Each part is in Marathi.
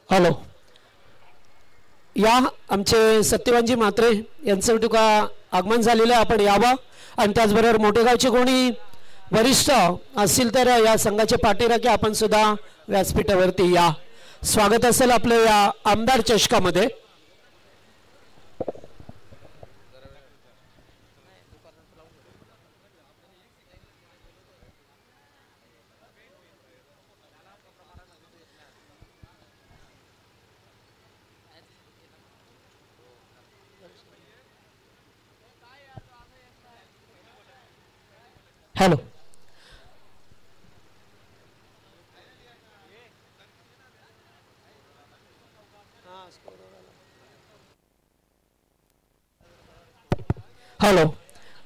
हॅलो. या आमचे सत्यवानजी म्हात्रे यांचं तुका आगमन झालेलं आहे, आपण यावं. आणि त्याचबरोबर मोठेगावचे कोणी वरिष्ठ असतील तर या संघाचे पाठीराखे आपण सुद्धा व्यासपीठावरती या. स्वागत असेल आपलं या आमदार चषकामध्ये. हॅलो. हॅलो.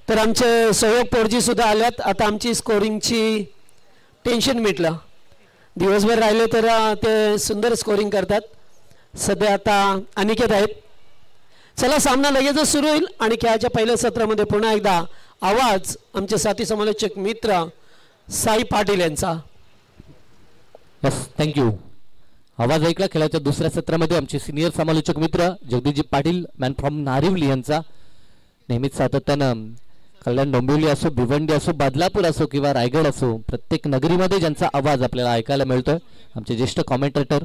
तर आमचे सहयोग पोरजी सुद्धा आल्यात. आता आमची स्कोरिंगची टेन्शन मिटलं. दिवसभर राहिले तर ते सुंदर स्कोरिंग करतात. सध्या आता अनिकेत आहेत. चला, सामना लगेचच सुरू होईल आणि खेळाच्या पहिल्या सत्रामध्ये पुन्हा एकदा आवाज आमचे साथी समालोचक मित्र साई पाटील यांचा. Yes, thank you. आवाज ऐकला. खेळाच्या दुसऱ्या सत्रामध्ये आमचे सिनियर समालोचक मित्र जगदीशजी पाटील मॅन फ्रॉम नारिवली यांचा. नेहमीच सातत्यानं कल्याण डोंबिवली असो, भिवंडी असो, बदलापूर असो किंवा रायगड असो, प्रत्येक नगरीमध्ये ज्यांचा आवाज आपल्याला ऐकायला मिळतोय आमचे ज्येष्ठ कॉमेंटेटर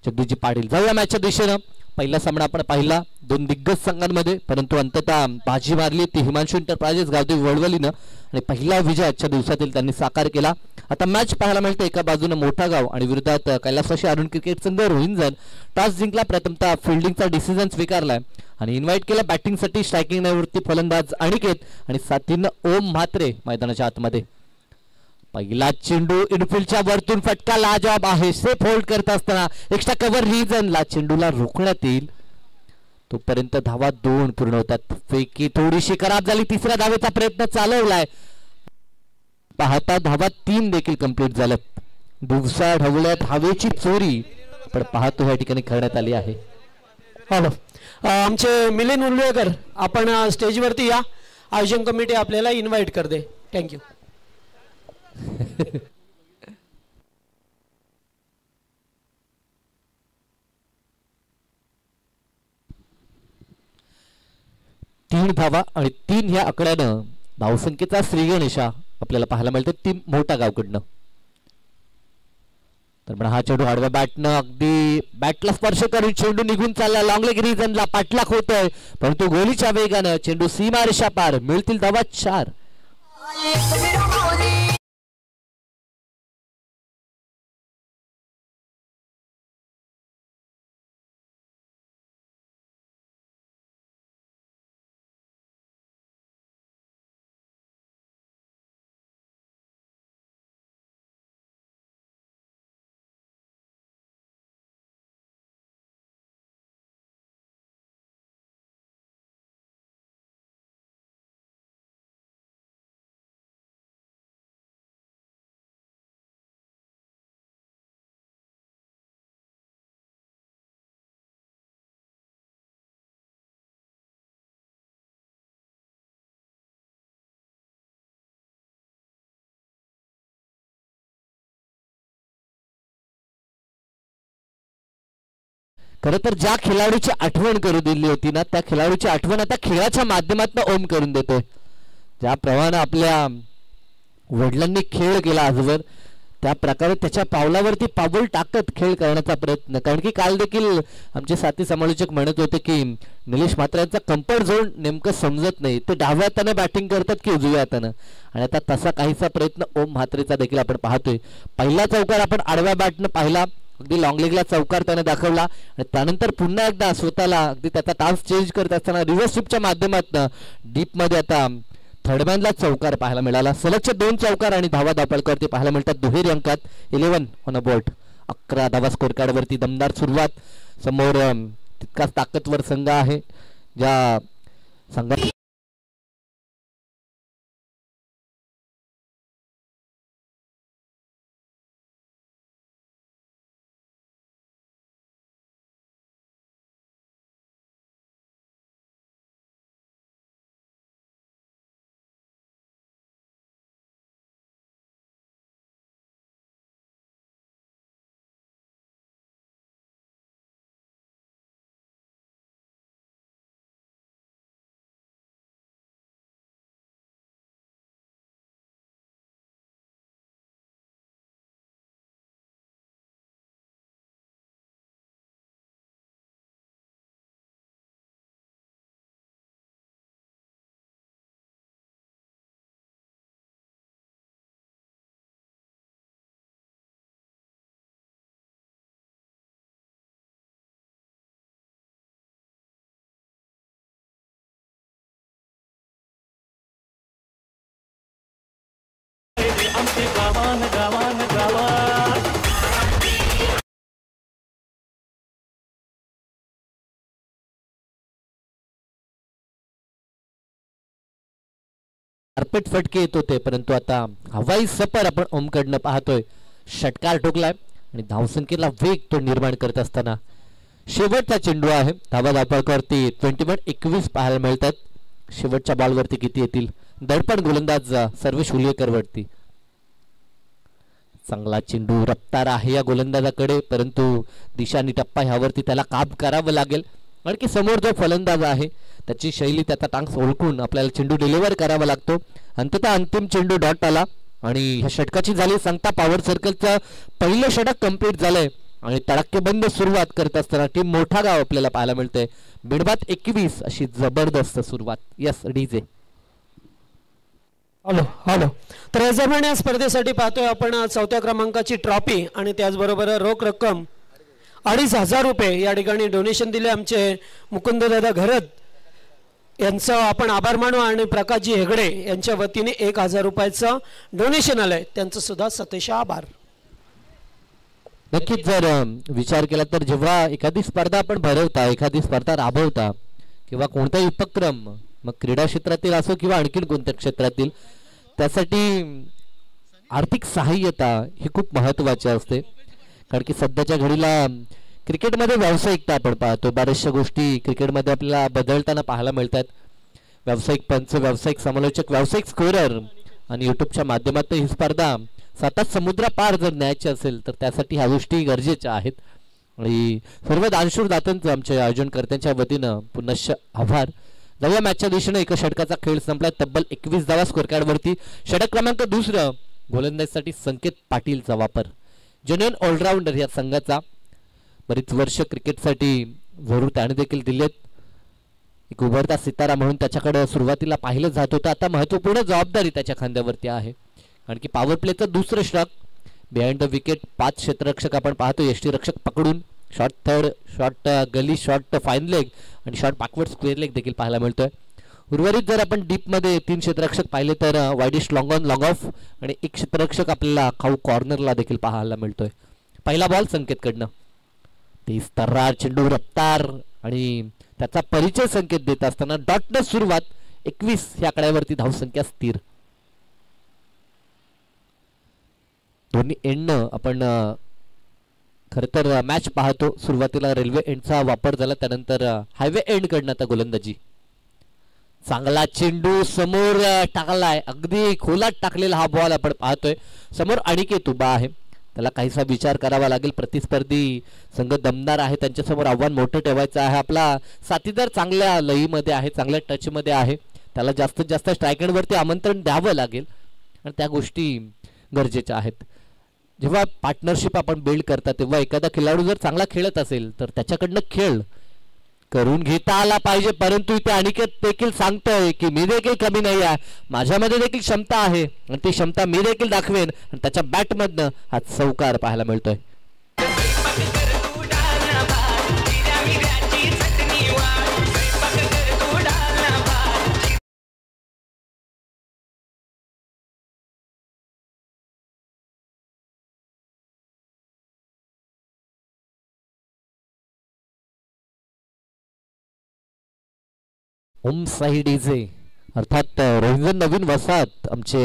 जगदीशजी पाटील. जाऊया मॅचच्या दिशेनं. पहिला सामना आपण पाहिला दोन दिग्गज संघांमध्ये, परंतु अंततः बाजी मारली ती हिमांशू इंटरप्राइजेस गावदेवी वडवलीनं आणि पहिला विजय आजच्या दिवसातील त्यांनी साकार केला. आता मॅच पाहायला मिळते एका बाजूनं मोठा गाव आणि विरोधात कैलासवासी अरुण क्रिकेट संघ. रोहिंजन टॉस जिंकला, प्रथमतः फिल्डिंगचा डिसिजन स्वीकारलाय आणि इन्व्हाइट केला बॅटिंगसाठी स्ट्रायकिंग निवृत्ती फलंदाज अनिकेत आणि साथीनं ओम म्हात्रे मैदानाच्या आतमध्ये. पहिला चेंडू इनफिल्डच्या वरतून फटका लाजवाब आहे. सेफ होल्ड करत असताना एक्स्ट्रा कव्हर रिजनला चेंडूला रोखण्यात येईल. तोपर्यंत धावा 2 पूर्ण होतात. फेकी थोडीशी खराब झाली. तिसऱ्या धावेचा प्रयत्न चालवलाय. पाहता धावा 3 देखील कंप्लीट झाल्यात. दिवसा ढवळ्यात हवेची चोरी पण पाहतो या ठिकाणी करण्यात आली आहे. हॅलो. आमचे मिलिंद उल्लेकर आपण स्टेजवरती या. आयोजन कमिटी आपल्याला इन्व्हाइट करते. थँक्यू. तीन धावा आणि 3 ह्या आकड्यानं धावसंख्येचा श्रीगणेशा आपल्याला पाहायला मिळतो ती मोठा गावकडनं. तर पण हा चेंडू आडव्या बॅटनं अगदी बॅटला स्पर्श करून चेंडू निघून चालला. लॉंग लेग रिजनला पाठलाग होतोय, परंतु गोलीच्या वेगानं चेंडू सीमारेषा पार. मिळतील धावा 4. खरं तर ज्या खेळाडूची आठवण करू दिली होती ना, त्या खेळाडूची आठवण आता खेळाच्या माध्यमातून ओम करून देतोय. ज्याप्रमाणे आपल्या वडिलांनी खेळ केला आजवर, त्या प्रकारे त्याच्या पावलावरती पाऊल टाकत खेळ करण्याचा प्रयत्न. कारण की काल देखील आमचे साथी समालोचक म्हणत होते की निलेश म्हात्रे यांचा कम्फर्ट झोन नेमकं समजत नाही. ते डाव्या हाताने बॅटिंग करतात की उजव्या हाताने, आणि आता तसा काहीसा प्रयत्न ओम म्हात्रेचा देखील आपण पाहतोय. पहिला चौकार आपण आडव्या बॅटनं पाहिला, अगदी लॉंग लेगला चौकार त्याने दाखवला आणि त्यानंतर पुन्हा एकदा स्वतःला अगदी त्याचा टास्क चेंज करत असताना रिव्हर्स स्वीपच्या माध्यमातून डीपमध्ये आता थर्डमॅनला चौकार पाहायला मिळाला. सलगचे 2 चौकार आणि धावा दापलकरती पाहायला मिळतात. दुहेरी अंकात 11 ऑन अ बोर्ड. 11 धावा स्कोर कार्डवरती दमदार सुरुवात. समोर तितकाच ताकदवर संघ आहे ज्या संघात गावान गावान गावात. कार्पेट फटके येत होते, परंतु आता हवाई सफर आपण ओमकडनं पाहतोय. षटकार ठोकलाय आणि धावसंख्येला वेग तो निर्माण करत असताना शेवटचा चेंडू आहे. धावा धावपळावरती 21 पाहायला मिळतात. शेवटच्या बॉलवरती किती येतील. दडपण गोलंदाज सर्वेश हुलवेकर वरती. चांगला चेंडू रफ्तार आहे या गोलंदाजाकडे, परंतु दिशानी टप्पा ह्यावरती त्याला काम करावं लागेल. कारण की समोर जो फलंदाज आहे त्याची शैली, त्याचा टांग ओळखून आपल्याला चेंडू डिलिव्हर करावा लागतो. अंततः अंतिम चेंडू डॉट आला आणि ह्या षटकाची झाली सांगता. पॉवर सर्कलचं पहिलं षटक कंप्लीट झालंय आणि तडाखेबंद सुरुवात करत असताना टीम मोठा गाव आपल्याला पाहायला मिळतंय. बिडबात 21 अशी जबरदस्त सुरुवात. Yes DJ. Hello hello. तर यजमानी या स्पर्धेसाठी पाहतोय आपण चौथ्या क्रमांकाची ट्रॉफी आणि त्याचबरोबर रोख रक्कम 2,500 रुपये या ठिकाणी डोनेशन दिले आमचे मुकुंददादा घरत यांचं आपण आभार मानू. आणि प्रकाशजी हेगडे यांच्या वतीने 1,000 रुपयाचं डोनेशन आलंय, त्यांचं सुद्धा सतेश आभार. नक्कीच जर विचार केला तर जेव्हा एखादी स्पर्धा आपण भरवता, एखादी स्पर्धा राबवता किंवा कोणताही उपक्रम, मग क्रीडा क्षेत्रातील असो किंवा आणखीन कोणत्या क्षेत्रातील, त्यासाठी आर्थिक सहाय्यता ही खूप महत्त्वाची असते. कारण की सध्याच्या घडीला क्रिकेटमध्ये व्यावसायिकता आपण पाहतो. बऱ्याचशा गोष्टी क्रिकेटमध्ये आपल्याला बदलताना पाहायला मिळतात. व्यावसायिक पंच, व्यावसायिक समालोचक, व्यावसायिक स्कोरर आणि यूट्यूबच्या माध्यमातून ही स्पर्धा सतत समुद्रापार जर न्यायची असेल तर त्यासाठी ह्या गोष्टी गरजेच्या आहेत. आणि सर्व दानशूर दात्यांचं आमच्या आयोजनकर्त्यांच्या वतीनं पुनश्च आभार. जाऊया मॅचच्या दिशेने. एका षटकाचा खेळ संपला. तब्बल 21 धावा स्कोर कार्डवरती. षटक क्रमांक दुसरं गोलंदाजीसाठी संकेत पाटीलचा वापर. जेन्युइन ऑलराऊंडर या संघाचा. बरीच वर्ष क्रिकेटसाठी जरूर त्याने देखील दिलेत. एक उभरता सितारा म्हणून त्याच्याकडे सुरुवातीला पाहिलं जात होतं. आता महत्त्वपूर्ण जबाबदारी त्याच्या खांद्यावरती आहे. कारण की पॉवर प्लेचं दुसरं षटक बिहाइंड द विकेट. 5 क्षेत्ररक्षक आपण पाहतो. यष्टीरक्षक पकडून शॉर्ट थर्ड, शॉर्ट गली, शॉर्ट फाईन लेग आणि शॉर्ट बॅकवर्ड स्क्वेअर लेग देखील पाहायला मिळतोय. उर्वरित जर आपण डीपमध्ये 3 क्षेत्ररक्षक पाहिले तर widish long on long of आणि एक क्षेत्ररक्षक आपल्याला खाऊ कॉर्नरला देखील पाहायला मिळतोय. पहिला बॉल संकेतकडनं. तेज तर्रार चेंडू, रफ्तार आणि त्याचा परिचय संकेत देत असताना डॉटनं सुरुवात. 21 या आकड्यावरती धावसंख्या स्थिर. दोन्ही एंडनं आपण खरं तर मॅच पाहतो. सुरुवातीला रेल्वे एंडचा वापर झाला, त्यानंतर हायवे एंड कडनं आता गोलंदाजी. चांगला चेंडू समोर टाकलाय, अगदी खोलात टाकलेला हा बॉल आपण पाहतोय. समोर अनिकेत उभा आहे, त्याला काहीसा विचार करावा लागेल. प्रतिस्पर्धी संघ दमदार आहे, त्यांच्यासमोर आव्हान मोठं ठेवायचं आहे. आपला साथीदार चांगल्या लईमध्ये आहे, चांगल्या टचमध्ये आहे, त्याला जास्तीत जास्त स्ट्रायकेडवरती आमंत्रण द्यावं लागेल आणि त्या गोष्टी गरजेच्या आहेत. जेव्हा पार्टनरशिप आपण बिल्ड करता तेव्हा एखादा खेळाडू जर चांगला खेळत असेल तर त्याच्याकडनं खेळ करून घेता आला पाहिजे. परंतु इथे अनिकेत देखील सांगतोय की मी देखील कमी नाही आहे, माझ्यामध्ये देखील क्षमता आहे आणि ती क्षमता मी देखील दाखवेन. आणि त्याच्या बॅटमधनं हा चौकार पाहायला मिळतोय. ओम साई डीजे अर्थात रोहिंजन नवीन वसाहत आमचे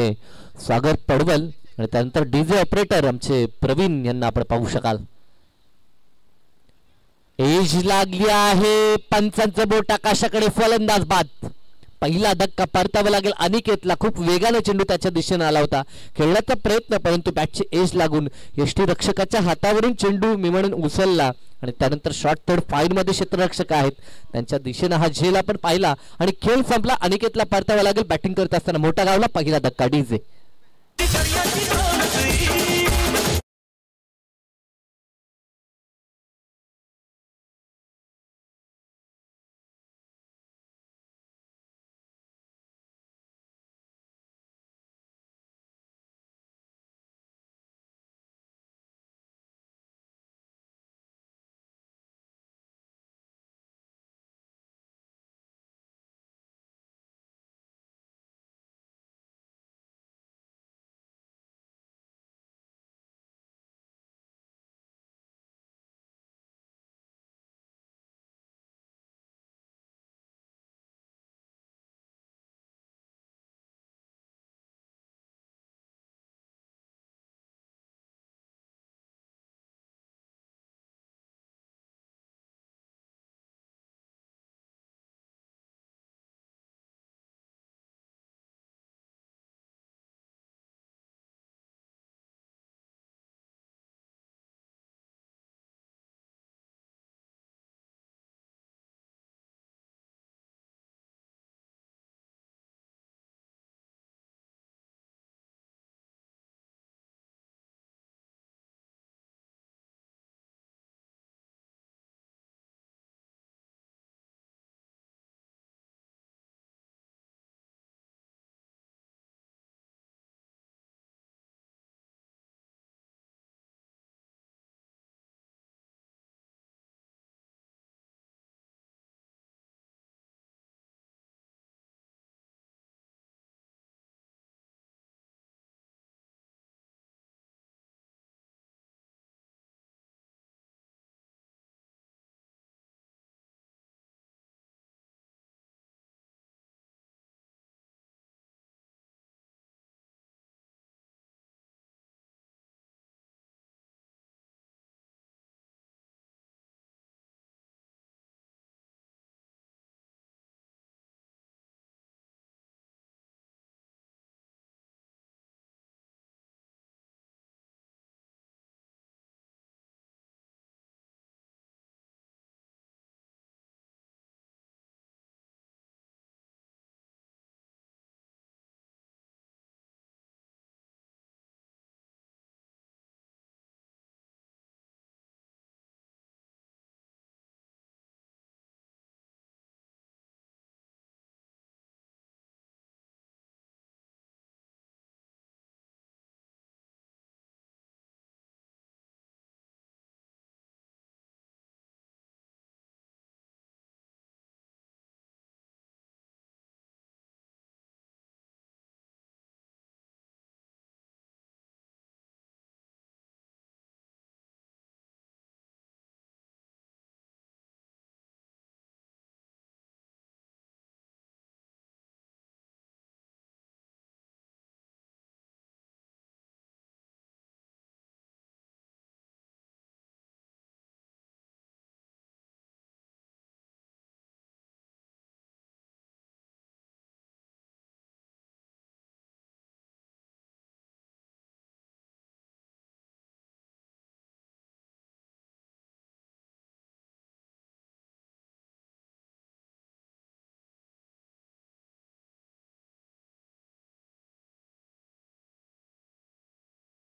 सागर पडवल आणि त्यानंतर डीजे ऑपरेटर आमचे प्रवीण यांना आपण पाहू शकाल. एज लागली आहे, पंचांचं बोट आकाशाकडे, फलंदाज बाद. पहिला धक्का परतावा लागेल अनिकेतला. खूप वेगाने चेंडू त्याच्या दिशेने आला होता, खेळण्याचा प्रयत्न, परंतु बॅटची एज लागून यष्टीरक्षकाच्या हातावरून चेंडू मी म्हणून उचलला आणि त्यानंतर शॉर्ट थर्ड फाईन मध्ये क्षेत्ररक्षक आहेत त्यांच्या दिशेने हा झेल आपण पाहिला आणि खेळ संपला. अनिकेतला परतावा लागेल बॅटिंग करत असताना. मोठा गावला पहिला धक्का डीजे.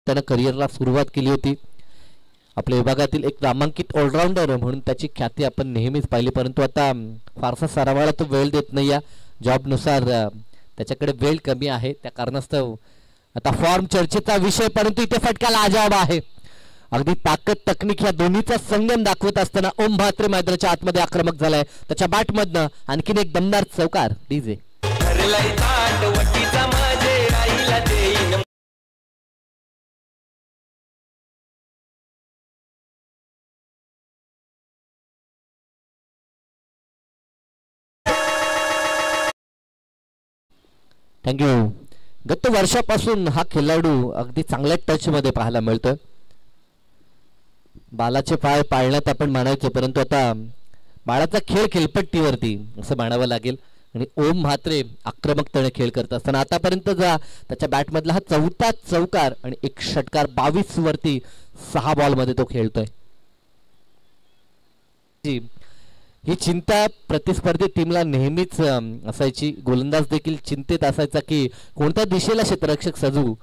सातत्यानं करिअरला सुरुवात केली होती. आपल्या विभागातील एक नामांकित ऑलराऊंडर म्हणून त्याची ख्याती आपण नेहमीच पाहिली, परंतु आता फारसा सरावाला तो वेळ देत नाही या जॉबनुसार त्याच्याकडे वेळ कमी आहे. त्या कारणास्तव आता फॉर्म चर्चेचा विषय, परंतु इथे फटक्याला अजवाब आहे. अगदी ताकद तकनीक या दोन्हीचा संगम दाखवत असताना ओम म्हात्रे मैदानाच्या आतमध्ये आक्रमक झालाय. त्याच्या बॅटमधनं आणखीन एक दमदार चौकार. DJ thank you. गत वर्षापासून हा खेळाडू अगदी चांगल्या टच मध्ये पाहायला मिळतोय. बालाचे पाय पाळण्यात आपण म्हणायचो, परंतु आता बाळाचा खेळ खेळपट्टीवरती असं म्हणावं लागेल. आणि ओम म्हात्रे आक्रमकतेने खेळ करत असताना आतापर्यंत त्याच्या बॅटमधला हा चौथा चौकार आणि एक षटकार 22 वरती 6 बॉलमध्ये तो खेळतोय. ही चिंता प्रतिस्पर्धी टीमला नेहमीच असायची. गोलंदाज देखील चिंतेत असायचा की कोणत्या दिशेला क्षेत्ररक्षक सजवू,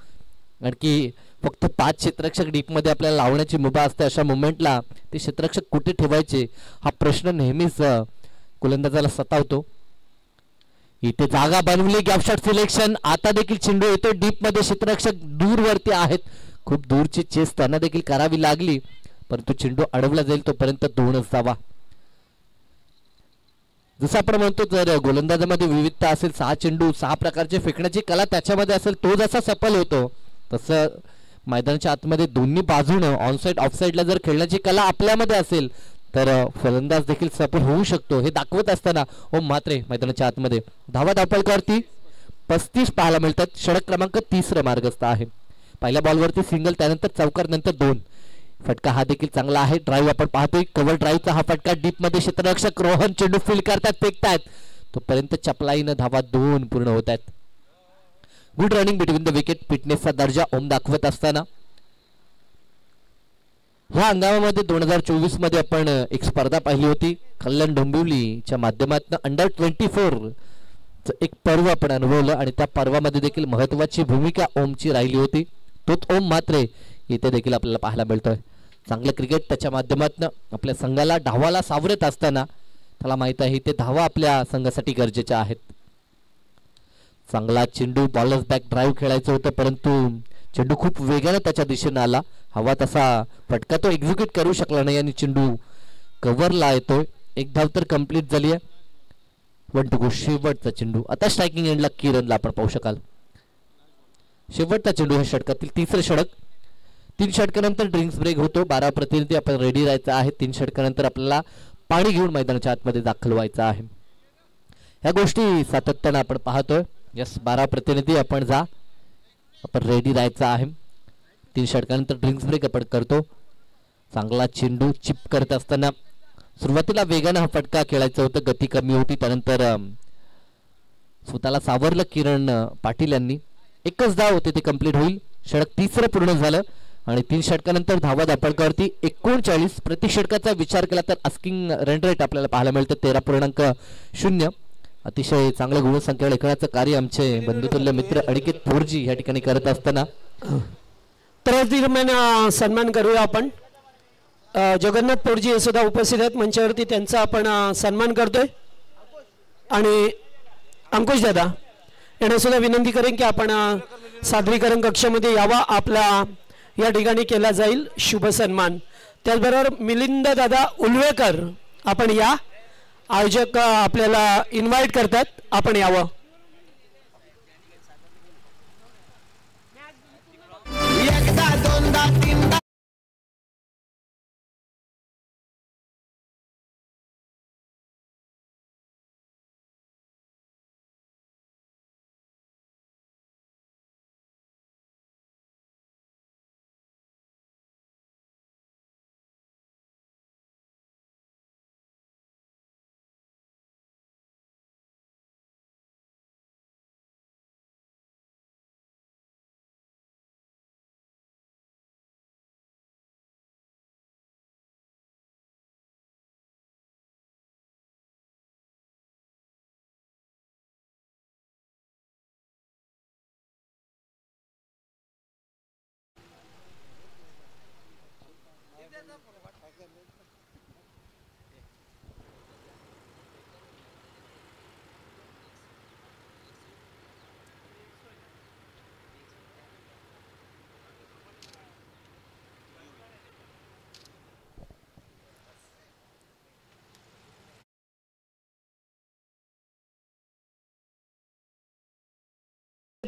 आणखी फक्त 5 क्षेत्ररक्षक डीपमध्ये आपल्याला लावण्याची मुभा असते. अशा मोमेंटला ते क्षेत्ररक्षक कुठे ठेवायचे हा प्रश्न नेहमीच गोलंदाजाला सतावतो. इथे जागा बनवली, गॅपशॉट सिलेक्शन. आता देखील चेंडू येतो डीपमध्ये, क्षेत्ररक्षक दूरवरती आहेत. खूप दूरची चेस त्यांना देखील करावी लागली, परंतु चेंडू अडवला जाईल तोपर्यंत 2च धावा. जसं आपण म्हणतो जर गोलंदाजामध्ये विविधता असेल, 6 चेंडू 6 प्रकारचे फेकण्याची कला त्याच्यामध्ये असेल, तो जसा सफल होतो तसं मैदानाच्या आतमध्ये दोन्ही बाजूनं ऑनसाइड ऑफसाइडला जर खेळण्याची कला आपल्यामध्ये असेल तर फलंदाज देखील सफल होऊ शकतो. हे दाखवत असताना ओम म्हात्रे मैदानाच्या आतमध्ये धावा धावपळीवरती 35 पाहायला मिळतात. षटक क्रमांक 30 मार्गस्थ आहे. पहिल्या बॉलवरती सिंगल, त्यानंतर चौकार, नंतर 2. फटका हा देखील चांगला आहे. ड्राईव्ह आपण पाहतोय, कव्हर ड्राईव्हचा हा फटका डीपमध्ये क्षेत्ररक्षक रोहन चेंडू फील्ड करतात, फेकतायत तोपर्यंत चपलाईनं धावा 2 पूर्ण होत आहेत. Good running between the wicket, फिटनेसचा दर्जा ओम दाखवत असताना ह्या हंगामामध्ये 2024 मध्ये आपण एक स्पर्धा पाहिली होती. कल्याण डोंबिवलीच्या माध्यमातून अंडर 24 एक पर्व आपण अनुभवलं आणि त्या पर्वामध्ये देखील महत्वाची भूमिका ओमची राहिली होती. तोच ओम म्हात्रे इथे देखील आपल्याला पाहायला मिळतोय. चांगलं क्रिकेट त्याच्या माध्यमातून आपल्या संघाला धावाला सावरत असताना त्याला माहित आहे ते धावा आपल्या संघासाठी गरजेच्या आहेत. चांगला चेंडू, बॉलर्स बॅक ड्राईव्ह खेळायचं होतं, परंतु चेंडू खूप वेगाने त्याच्या दिशेने आला. हवा तसा फटका तो एक्झिक्यूट करू शकला नाही आणि चेंडू कव्हरला येतोय. एक धाव तर कंप्लीट झाली आहे. 1 to go. शेवटचा चेंडू आता स्ट्रायकिंग एंडला किरणला आपण पाहू शकाल. शेवटचा चेंडू हे षटकातील 3रे षटक. 3 षटकानंतर ड्रिंक्स ब्रेक होतो. 12 प्रतिनिधी आपण रेडी राहायचं आहे. 3 षटकानंतर आपल्याला पाणी घेऊन मैदानाच्या आतमध्ये दाखल व्हायचं आहे. ह्या गोष्टी सातत्यानं आपण पाहतोय. यस, 12 प्रतिनिधी आपण जा, आपण रेडी राहायचं आहे. 3 षटकानंतर ड्रिंक्स ब्रेक आपण करतो. चांगला चेंडू चिप करत असताना सुरुवातीला वेगानं हा फटका खेळायचा होता, गती कमी होती. त्यानंतर स्वतःला सावरलं किरण पाटील यांनी. एकच धाव होते ते कंप्लीट होईल. षटक 3रं पूर्ण झालं आणि 3 षटकानंतर धावा धापळकावरती 39. प्रति षटकाचा विचार केला तर आस्किंग रन रेट आपल्याला पाहायला मिळतं 13.0. अतिशय चांगलं गुणसंख्या लेखनाचं कार्य आमचे बंधुतुल्य मित्र अनिकेत पोरजी या ठिकाणी करत असताना तर दरम्यान सन्मान करूया आपण. जगन्नाथ पोरजी हे सुद्धा उपस्थित आहेत मंचावरती, त्यांचा आपण सन्मान करतोय. आणि अंकुश दादा यांना सुद्धा विनंती करेन की आपण सादरीकरण कक्षामध्ये यावा, आपला या ठिकाणी केला जाईल शुभ सन्मान. त्याचबरोबर मिलिंद दादा उलवेकर आपण या, आयोजक आपल्याला इन्व्हाइट करतात, आपण यावं.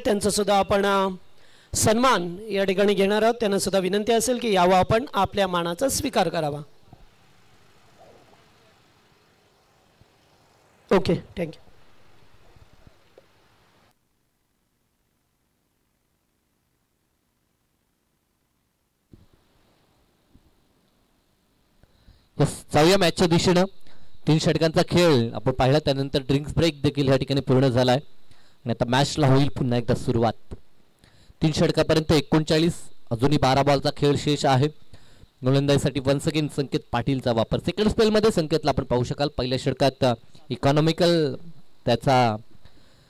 त्यांचा सुद्धा आपण सन्मान या ठिकाणी घेणार आहोत. त्यांना सुद्धा विनंती असेल की यावं आपण आपल्या मानाचा स्वीकार करावा. Okay, thank you. सहाव्या मॅचच्या दिशेनं 3 षटकांचा खेळ आपण पाहिला. त्यानंतर ड्रिंक्स ब्रेक देखील या ठिकाणी पूर्ण झाला आहे आणि आता मॅचला होईल पुन्हा एकदा सुरुवात. 3 षटकापर्यंत 39, अजूनही 12 बॉलचा खेळ शेष आहे. गोलंदाजीसाठी वन्स अगेन संकेत पाटीलचा वापर. सेकंड स्पेलमध्ये संकेतला आपण पाहू शकाल. पहिल्या षटकात इकॉनॉमिकल त्याचा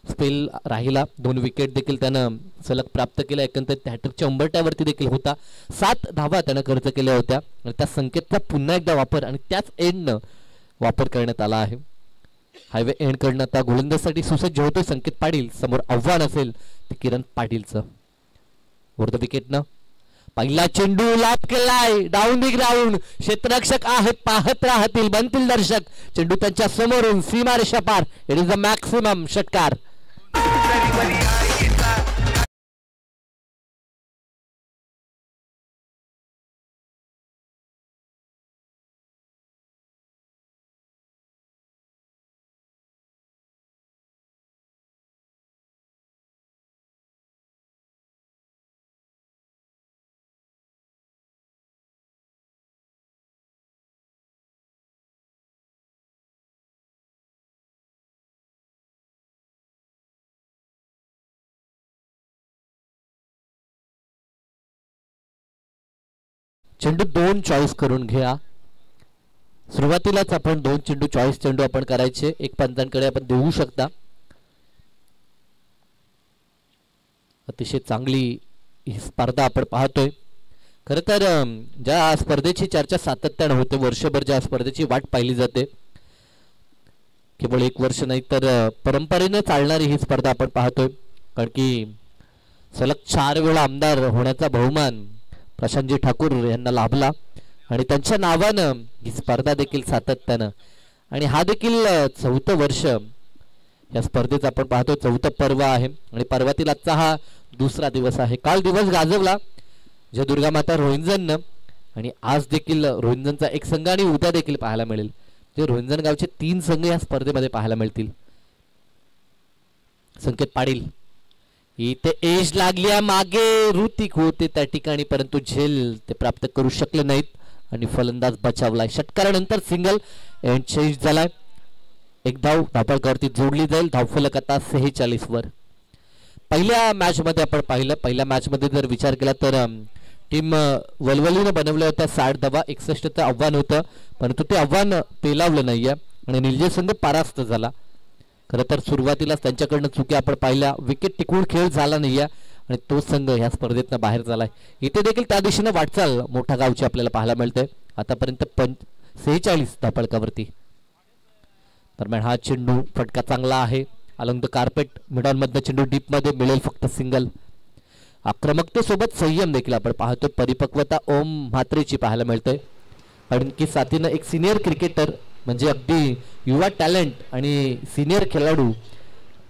स्पेल राहिला. 2 विकेट देखील त्यानं सलग प्राप्त केल्या. एकंदरीत हॅट्रिकच्या उंबरट्यावरती देखील होता. 7 धावा त्यानं खर्च केल्या होत्या आणि त्या संकेतचा पुन्हा एकदा वापर आणि त्याच एंडनं वापर करण्यात आला आहे. हायवे एंड कडनं आता गोलंदाजीसाठी सुसज्ज होतोय संकेत पाटील. समोर आव्हान असेल ते किरण पाटीलचं. वर द विकेटनं पहिला चेंडू लाभ केलाय डाऊन दी ग्राउंड. क्षेत्ररक्षक आहेत, पाहत राहतील, बनतील दर्शक. चेंडू त्यांच्या समोरून सीमारेषा पार. इट इज द मॅक्सिमम षटकार. चेंडू 2 चॉईस करून घ्या. सुरुवातीलाच आपण 2 चेंडू चॉईस चेंडू आपण करायचे. एक पंचांकडे आपण देऊ शकता. अतिशय चांगली ही स्पर्धा आपण पाहतोय. खरं तर ज्या स्पर्धेची चर्चा सातत्याने होते, वर्षभर ज्या स्पर्धेची वाट पाहिली जाते, केवळ 1 वर्ष नाही तर परंपरेने चालणारी ही स्पर्धा आपण पाहतोय. कारण की सलग 4 वेळा आमदार होण्याचा बहुमान प्रशांतजी ठाकूर यांना लाभला आणि त्यांच्या नावानं ही स्पर्धा देखील सातत्यानं आणि हा देखील 4थं वर्ष या स्पर्धेचं आपण पाहतो. 4थं पर्व आहे आणि पर्वातील आजचा हा 2रा दिवस आहे. काल दिवस गाजवला जय दुर्गा माता रोहिंजननं आणि आज देखील रोहिंजनचा एक संघ आणि उद्या देखील पाहायला मिळेल. ते रोहिंजन गावचे 3 संघ या स्पर्धेमध्ये पाहायला मिळतील. संकेत पाटील इथे एज लागली मागे, ऋतिक होते त्या ठिकाणी परंतु झेल ते प्राप्त करू शकले नाहीत आणि फलंदाज बचावलाय. षटकारानंतर सिंगल एंड चेंज झालाय. एक धाव धापळकरती जोडली जाईल. धावफलक आता 46 वर. पहिल्या मॅच मध्ये आपण पाहिलं, पहिल्या मॅच मध्ये जर विचार केला तर टीम वलवलीनं बनवल्या होत्या 60 धावा. 61चं आव्हान होतं परंतु ते आव्हान पेलावलं नाहीये आणि निलजे संघ परास्त झाला. खरं तर सुरुवातीलाच त्यांच्याकडनं चुकी आपण पाहिल्या. विकेट टिकवून खेळ झाला नाहीये आणि तो संघ ह्या स्पर्धेतनं बाहेर झालाय. इथे देखील त्या दिशेनं वाटचाल मोठा गावची आपल्याला पाहायला मिळते. आतापर्यंत 46 धापळकावरती. दरम्यान हा चेंडू फटका चांगला आहे. अलंग द कार्पेट मिडॉनमधनं चेंडू डीपमध्ये मिळेल फक्त सिंगल. आक्रमकतेसोबत संयम देखील आपण पाहतो. परिपक्वता ओम म्हात्रेची पाहायला मिळते. कारण की साथीनं एक सिनियर क्रिकेटर म्हणजे अगदी युवा टॅलेंट आणि सिनियर खेळाडू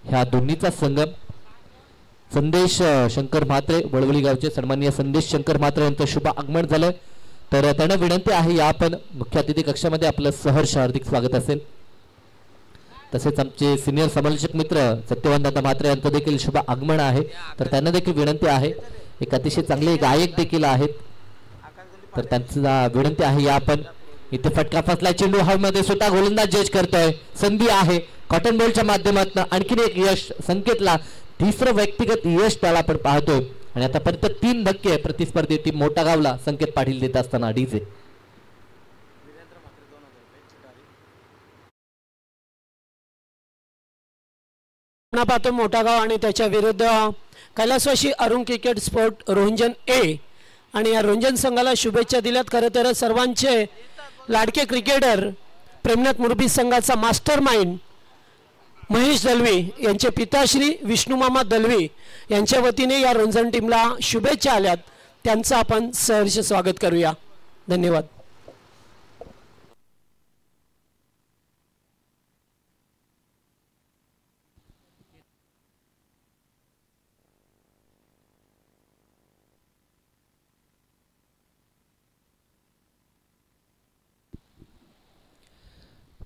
ह्या दोन्हीचा संगम. संदेश शंकर म्हात्रे वळवली गावचे सन्माननीय संदेश शंकर म्हात्रे यांचं शुभ आगमन झालं. तर त्यांना विनंती आहे या आपण मुख्य अतिथी कक्षामध्ये आपलं सहर्ष हार्दिक स्वागत असेल. तसेच आमचे सिनियर समालोचक मित्र सत्यवान दादा म्हात्रे यांचं देखील शुभ आगमन आहे. तर त्यांना देखील विनंती आहे. एक अतिशय चांगले गायक देखील आहेत तर त्यांचा विनंती आहे या आपण. इथे फटका फसला. चेंडू हवेमध्ये स्वतः गोलंदाज जज करतोय. संधी आहे कॉटन बॉलच्या माध्यमातून आणखीन एक यश संकेतला. 3रं व्यक्तिगत यश त्याला आपण पाहतोय आणि आतापर्यंत 3 धक्के प्रतिस्पर्धी टीम मोठा गावला संकेत पाटील देत असताना डीजे. पाहतो मोठा गाव आणि त्याच्या विरुद्ध कैलासवासी अरुण क्रिकेट स्पोर्ट रोहिंजन ए आणि या रोहिंजन संघाला शुभेच्छा दिल्यात. खरं तर सर्वांचे लाडके क्रिकेटर प्रेमनाथ मुरबी संघाचा मास्टर माइंड महेश दलवी यांचे पिताश्री विष्णुमामा दलवी यांच्या वतीने या रोहिंजन टीमला शुभेच्छा आल्यात. त्यांचं आपण सहर्ष स्वागत करूया. धन्यवाद.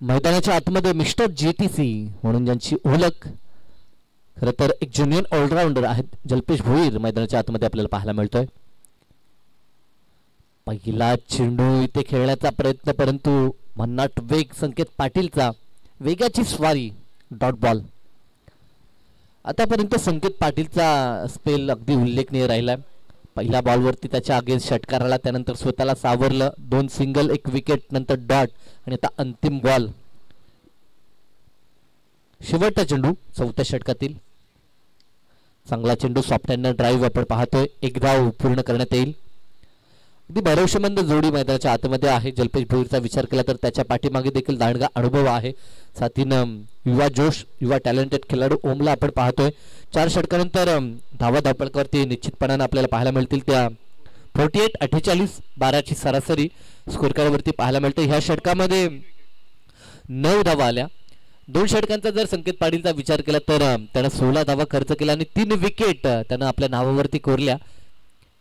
मैदानाच्या आतमध्ये मिस्टर JTC म्हणून ज्यांची ओळख खरं तर एक ज्युनियर ऑलराऊंडर आहेत जल्पेश भोईर मैदानाच्या आतमध्ये आपल्याला पाहायला मिळतोय. पहिला चेंडू इथे खेळण्याचा प्रयत्न परंतु भन्नाट वेग संकेत पाटीलचा वेगाची स्वारी डॉट बॉल. आतापर्यंत संकेत पाटीलचा स्पेल अगदी उल्लेखनीय राहिला. पहिल्या बॉलवरती त्याच्या अगेन्स्ट षटकार आला त्यानंतर स्वतःला सावरलं 2 सिंगल 1 विकेट नंतर डॉट आणि आता अंतिम बॉल. शेवटचा चेंडू 4थ्या षटकातील चांगला चेंडू सॉफ्ट हँड ड्राईव्ह आपण पाहतोय. एक धाव पूर्ण करण्यात येईल. अगदी भरवशामंद जोडी मैदानाच्या आतमध्ये आहे. जल्पेश भोईरचा विचार केला तर त्याच्या पाठीमागे देखील दांडगा अनुभव आहे. साथीनं युवा जोश युवा टॅलेंटेड खेळाडू ओमला आपण पाहतोय. 4 षटकानंतर धावा धावपळकावरती निश्चितपणानं आपल्याला पाहायला मिळतील. त्या 48-48 12ची सरासरी स्कोर कार्डवरती पाहायला मिळते. ह्या षटकामध्ये 9 धावा आल्या. 2 षटकांचा जर संकेत पाटीलचा विचार केला तर त्यानं 16 धावा खर्च केला आणि 3 विकेट त्यानं आपल्या नावावरती कोरल्या.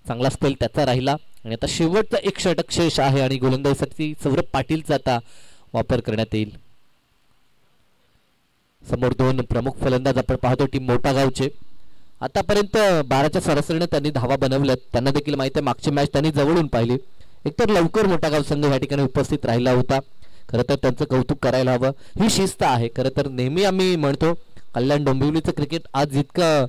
चांगला स्पेल त्याचा राहिला आणि आता शेवटचा 1 षटक शेष आहे आणि गोलंदाजीसाठी सौरभ पाटीलचा आता वापर करण्यात येईल. समोर 2 प्रमुख फलंदाज आपण पाहतो टीम मोठा गावचे. आतापर्यंत 12च्या सरासरीने त्यांनी धावा बनवल्यात. त्यांना देखील माहिती आहे मागची मॅच त्यांनी जवळून पाहिली. एकतर लवकर मोठा गाव संघ या ठिकाणी उपस्थित राहिला होता. खरं तर त्यांचं कौतुक करायला हवं. ही शिस्त आहे. खरं तर नेहमी आम्ही म्हणतो कल्याण डोंबिवलीचं क्रिकेट आज इतकं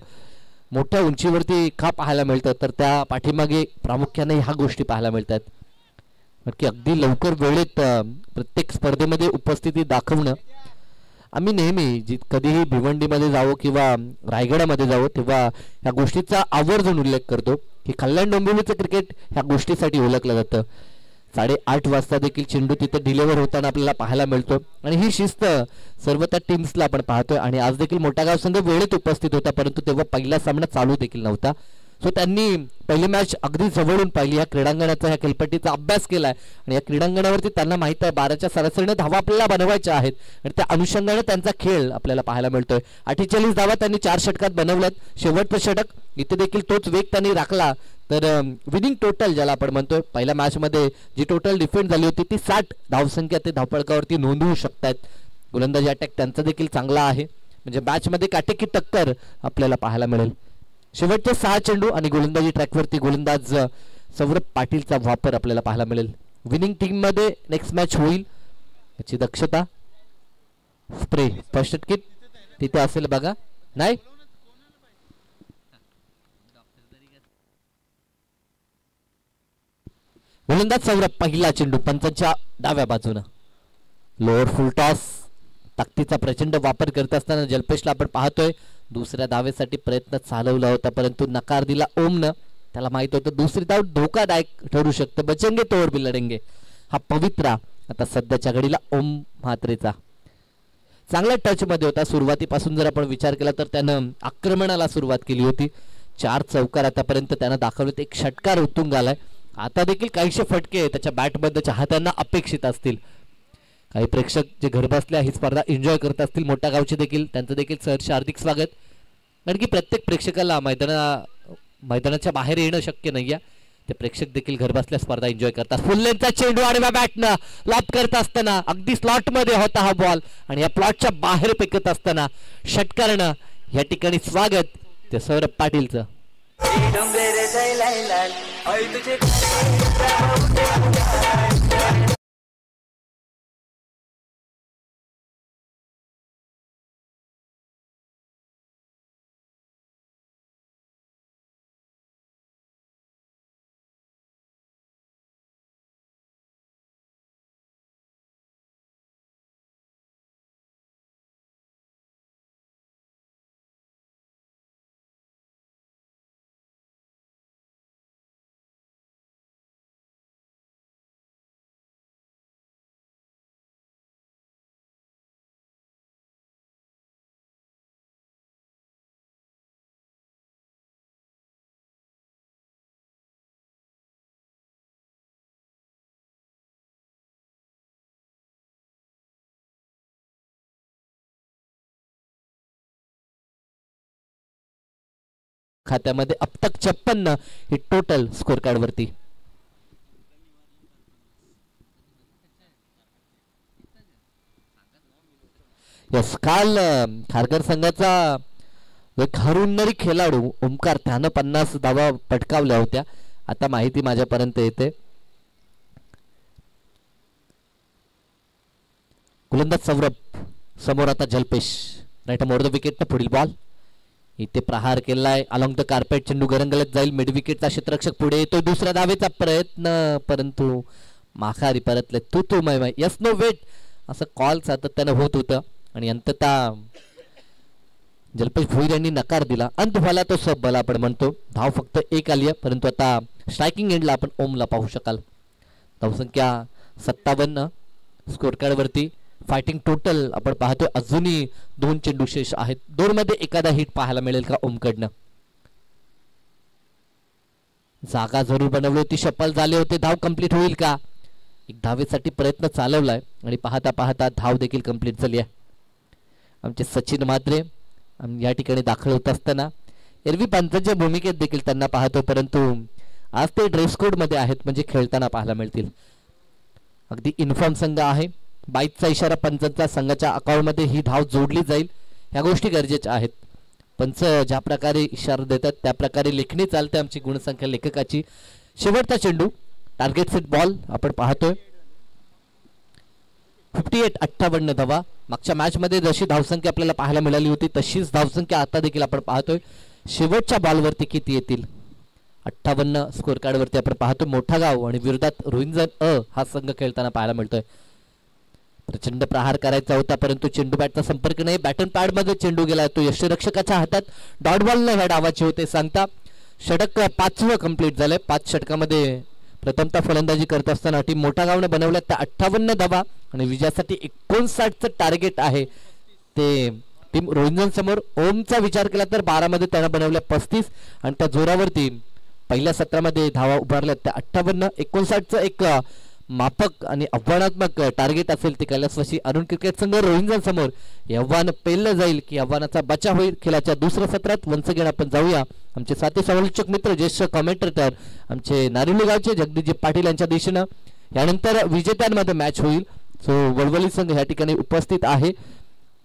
मोठ्या उंचीवरती का पाहायला मिळतं तर त्या पाठीमागे प्रामुख्याने ह्या गोष्टी पाहायला मिळतात की अगदी लवकर वेळेत प्रत्येक स्पर्धेमध्ये उपस्थिती दाखवणं. आम्ही नेहमी कधीही भिवंडीमध्ये जावो किंवा रायगडामध्ये जावो तेव्हा ह्या गोष्टीचा आवर्जून उल्लेख करतो की कल्याण डोंबिवलीचं क्रिकेट ह्या गोष्टीसाठी ओळखलं जातं. 8:30 वाजता देखील चेंडू तिथे डिलिव्हर होताना आपल्याला पाहायला मिळतो आणि ही शिस्त सर्व त्या टीम्सला आपण पाहतोय. आणि आज देखील मोठा गाव संघ वेळेत उपस्थित होता परंतु तेव्हा पहिला सामना चालू देखील नव्हता. सो त्यांनी पहिली मॅच अगदी जवळून पाहिली. या क्रीडांगणाचा ह्या खेळपट्टीचा अभ्यास केलाय आणि या क्रीडांगणावरती त्यांना माहित आहे 12च्या सरासरीने धावा आपल्याला बनवायच्या आहेत आणि त्या अनुषंगाने त्यांचा खेळ आपल्याला पाहायला मिळतोय. 48 धावा त्यांनी 4 षटकात बनवल्यात. शेवटचं षटक इथे देखील तोच वेग त्यांनी राखला तर विनिंग टोटल ज्याला आपण म्हणतोय पहिल्या मॅच मध्ये जी टोटल डिफेंड झाली होती ती 60 धावसंख्या ते धावपळकावरती नोंदवू शकतात. गोलंदाजी अटॅक त्यांचा देखील चांगला आहे म्हणजे मॅच मध्ये काटेकी टक्कर आपल्याला पाहायला मिळेल. शेवटचे 6 चेंडू आणि गोलंदाजी ट्रॅकवरती गोलंदाज सौरभ पाटीलचा वापर आपल्याला पाहायला मिळेल. विनिंग टीम मध्ये नेक्स्ट मॅच होईल याची दक्षता. स्प्रे फर्स्ट किट तिथे असेल बघा. नाही गोलंदाज सौरभ पहिला चेंडू पंचांच्या डाव्या बाजूनं लोअर फुल टॉस ताकदीचा प्रचंड वापर करत असताना जल्पेशला आपण पाहतोय दुसऱ्या धावेसाठी प्रयत्न चालवला होता परंतु नकार दिला ओमनं. त्याला माहित होतं दुसरी धाव धोकादायक ठरू शकतं. बचेंगे तोवर भी लढेंगे हा पवित्रा आता सध्याच्या घडीला ओम म्हात्रेचा चांगल्या टच मध्ये होता. सुरुवातीपासून जर आपण विचार केला तर त्यानं आक्रमणाला सुरुवात केली होती. 4 चौकार आतापर्यंत त्यानं दाखवलेत. 1 षटकार उतून आलाय. आता देखील काहीशे फटके त्याच्या बॅटमध्ये चाहत्यांना अपेक्षित असतील. काही प्रेक्षक जे घर बसल्या ही स्पर्धा एन्जॉय करत असतील मोठ्या गावचे देखील त्यांचं देखील सहर्ष हार्दिक स्वागत. कारण की प्रत्येक प्रेक्षकाला मैदानाच्या बाहेर येणं शक्य नाहीये. ते प्रेक्षक देखील घर बसल्या स्पर्धा एन्जॉय करतात. फुल लेनचा चेंडू आडव्या बॅटनं लॉप करत असताना अगदी स्लॉट मध्ये होता हा बॉल आणि या प्लॉटच्या बाहेर फेकत असताना षटकारानं या ठिकाणी स्वागत ते सौरभ पाटीलचं. खात्यामध्ये अब तक 56 ही टोटल स्कोर कार्ड वरती. यस, काल खारघर संघाचा एक हरवणारी खेळाडू ओमकार त्यानं 50 धावा पटकावल्या होत्या. आता माहिती माझ्यापर्यंत येते. गोलंदाज सौरभ समोर आता जल्पेश राईट मोर द विकेट ना पुढील बॉल इथे प्रहार केलाय अलॉंग द कार्पेट. चेंडू गरंगलत जाईल. मिड विकेटचा क्षेत्ररक्षक पुढे येतो. दुसऱ्या धावेचा प्रयत्न परंतु माघारी परतले. तू मै यस नो वेट असं कॉल सातत्यानं होत होतं आणि अंततः जल्पेश भोईर यांनी नकार दिला. अंत झाला तो सब बला आपण म्हणतो. धाव फक्त एक आली आहे परंतु आता स्ट्रायकिंग एंडला आपण ओमला पाहू शकाल. धावसंख्या 57 स्कोर कार्ड वरती. फायटिंग टोटल आपण पाहतोय अजूनही 2 चेंडू शेष आहेत. 2 मध्ये एखादा हिट पाहायला मिळेल का ओमकडनं. जागा जरूर बनवली होती. शपल झाले होते. धाव कंप्लीट होईल का. एक धावेसाठी प्रयत्न चालवलाय आणि पाहता पाहता धाव देखील कंप्लीट झाली आहे. आमचे सचिन म्हात्रे या ठिकाणी दाखल होत असताना एरवी पंचांच्या भूमिकेत देखील त्यांना पाहतो परंतु आज ते ड्रेस कोड मध्ये आहेत म्हणजे खेळताना पाहायला मिळतील. अगदी इन्फॉर्म संघ आहे. बाईकचा इशारा पंचांचा संघाच्या अकाउंटमध्ये ही धाव जोडली जाईल. ह्या गोष्टी गरजेच्या आहेत. पंच ज्या प्रकारे इशारा देतात त्या प्रकारे लेखणी चालते आमची गुणसंख्या लेखकाची. शेवटचा चेंडू टार्गेट सेट बॉल आपण पाहतोय. 58 धावा. मागच्या मॅच मध्ये जशी धावसंख्या आपल्याला पाहायला मिळाली होती तशीच धावसंख्या आता देखील आपण पाहतोय. शेवटच्या बॉलवरती किती येतील. 58 स्कोर कार्ड वरती आपण पाहतो. मोठा गाव आणि विरोधात रोहिंजन हा संघ खेळताना पाहायला मिळतोय. प्रचंड प्रहार करायचा होता परंतु चेंडू बॅटचा संपर्क नाही. बॅटन पॅड मध्ये चेंडू गेला. तो यष्टीरक्षकाच्या हातात. डॉट बॉल ह्या डावाचे होते सांगता. षटक 5वं कंप्लीट झालंय. 5 षटकामध्ये प्रथमतः फलंदाजी करत असताना टीम मोठा गावने बनवल्या त्या 58 धावा आणि विजयासाठी 59चं टार्गेट आहे ते टीम रोहिंजन समोर. ओमचा विचार केला तर 12 मध्ये त्यानं बनवल्या 35 आणि त्या जोरावरती पहिल्या सत्रामध्ये धावा उभारल्या त्या 58. 59चं एक माफक आणि आव्हानात्मक टार्गेट असेल ते कैलासवासी अरुण क्रिकेट संघ रोहिंजन समोर. हे आव्हान पेललं जाईल की आव्हानाचा बचाव होईल. खेळाच्या दुसऱ्या सत्रात वन्स अगेन आपण जाऊया आमचे साथी समालोचक मित्र ज्येष्ठ कॉमेंटेटर आमचे नारिवली गावचे जगदीशजी पाटील यांच्या दिशेनं. यानंतर विजेत्यांमध्ये मॅच होईल. सो वळवली संघ या ठिकाणी उपस्थित आहे.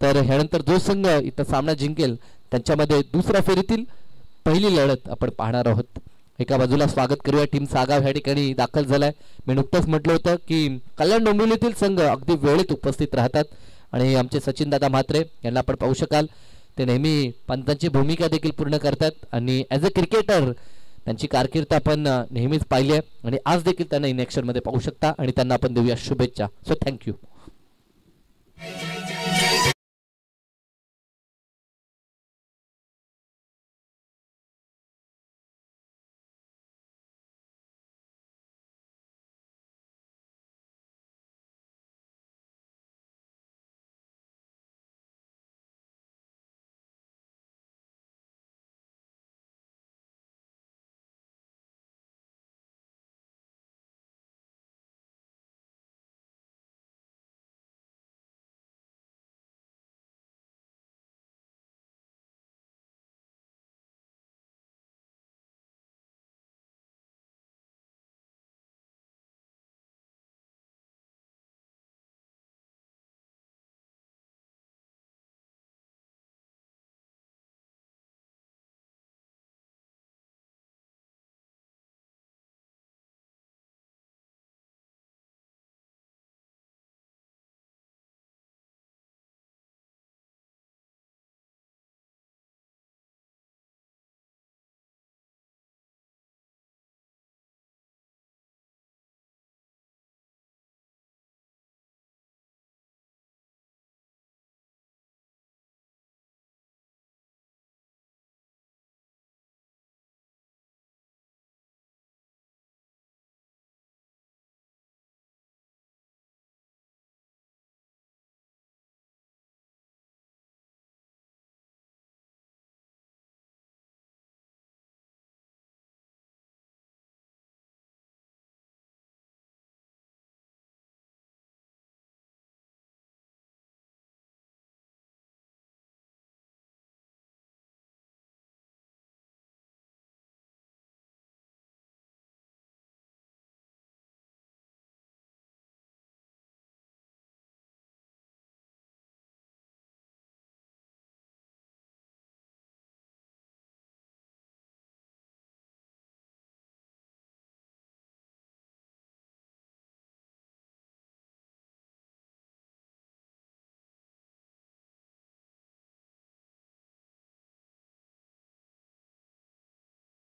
तर ह्यानंतर जो संघ इथं सामना जिंकेल त्यांच्यामध्ये दुसऱ्या फेरीतील पहिली लढत आपण पाहणार आहोत. एका बाजूला स्वागत करूया. टीम सागाव ह्या ठिकाणी दाखल झालाय. मी नुकतंच म्हटलं होतं की कल्याण डोंबिवलीतील संघ अगदी वेळेत उपस्थित राहतात आणि आमचे सचिन दादा म्हात्रे यांना आपण पाहू शकाल. ते नेहमी पंतांची भूमिका देखील पूर्ण करतात आणि ॲज अ क्रिकेटर त्यांची कारकीर्द आपण नेहमीच पाहिली आहे आणि आज देखील त्यांना इन ॲक्शन मध्ये पाहू शकता आणि त्यांना आपण देऊया शुभेच्छा. So thank you.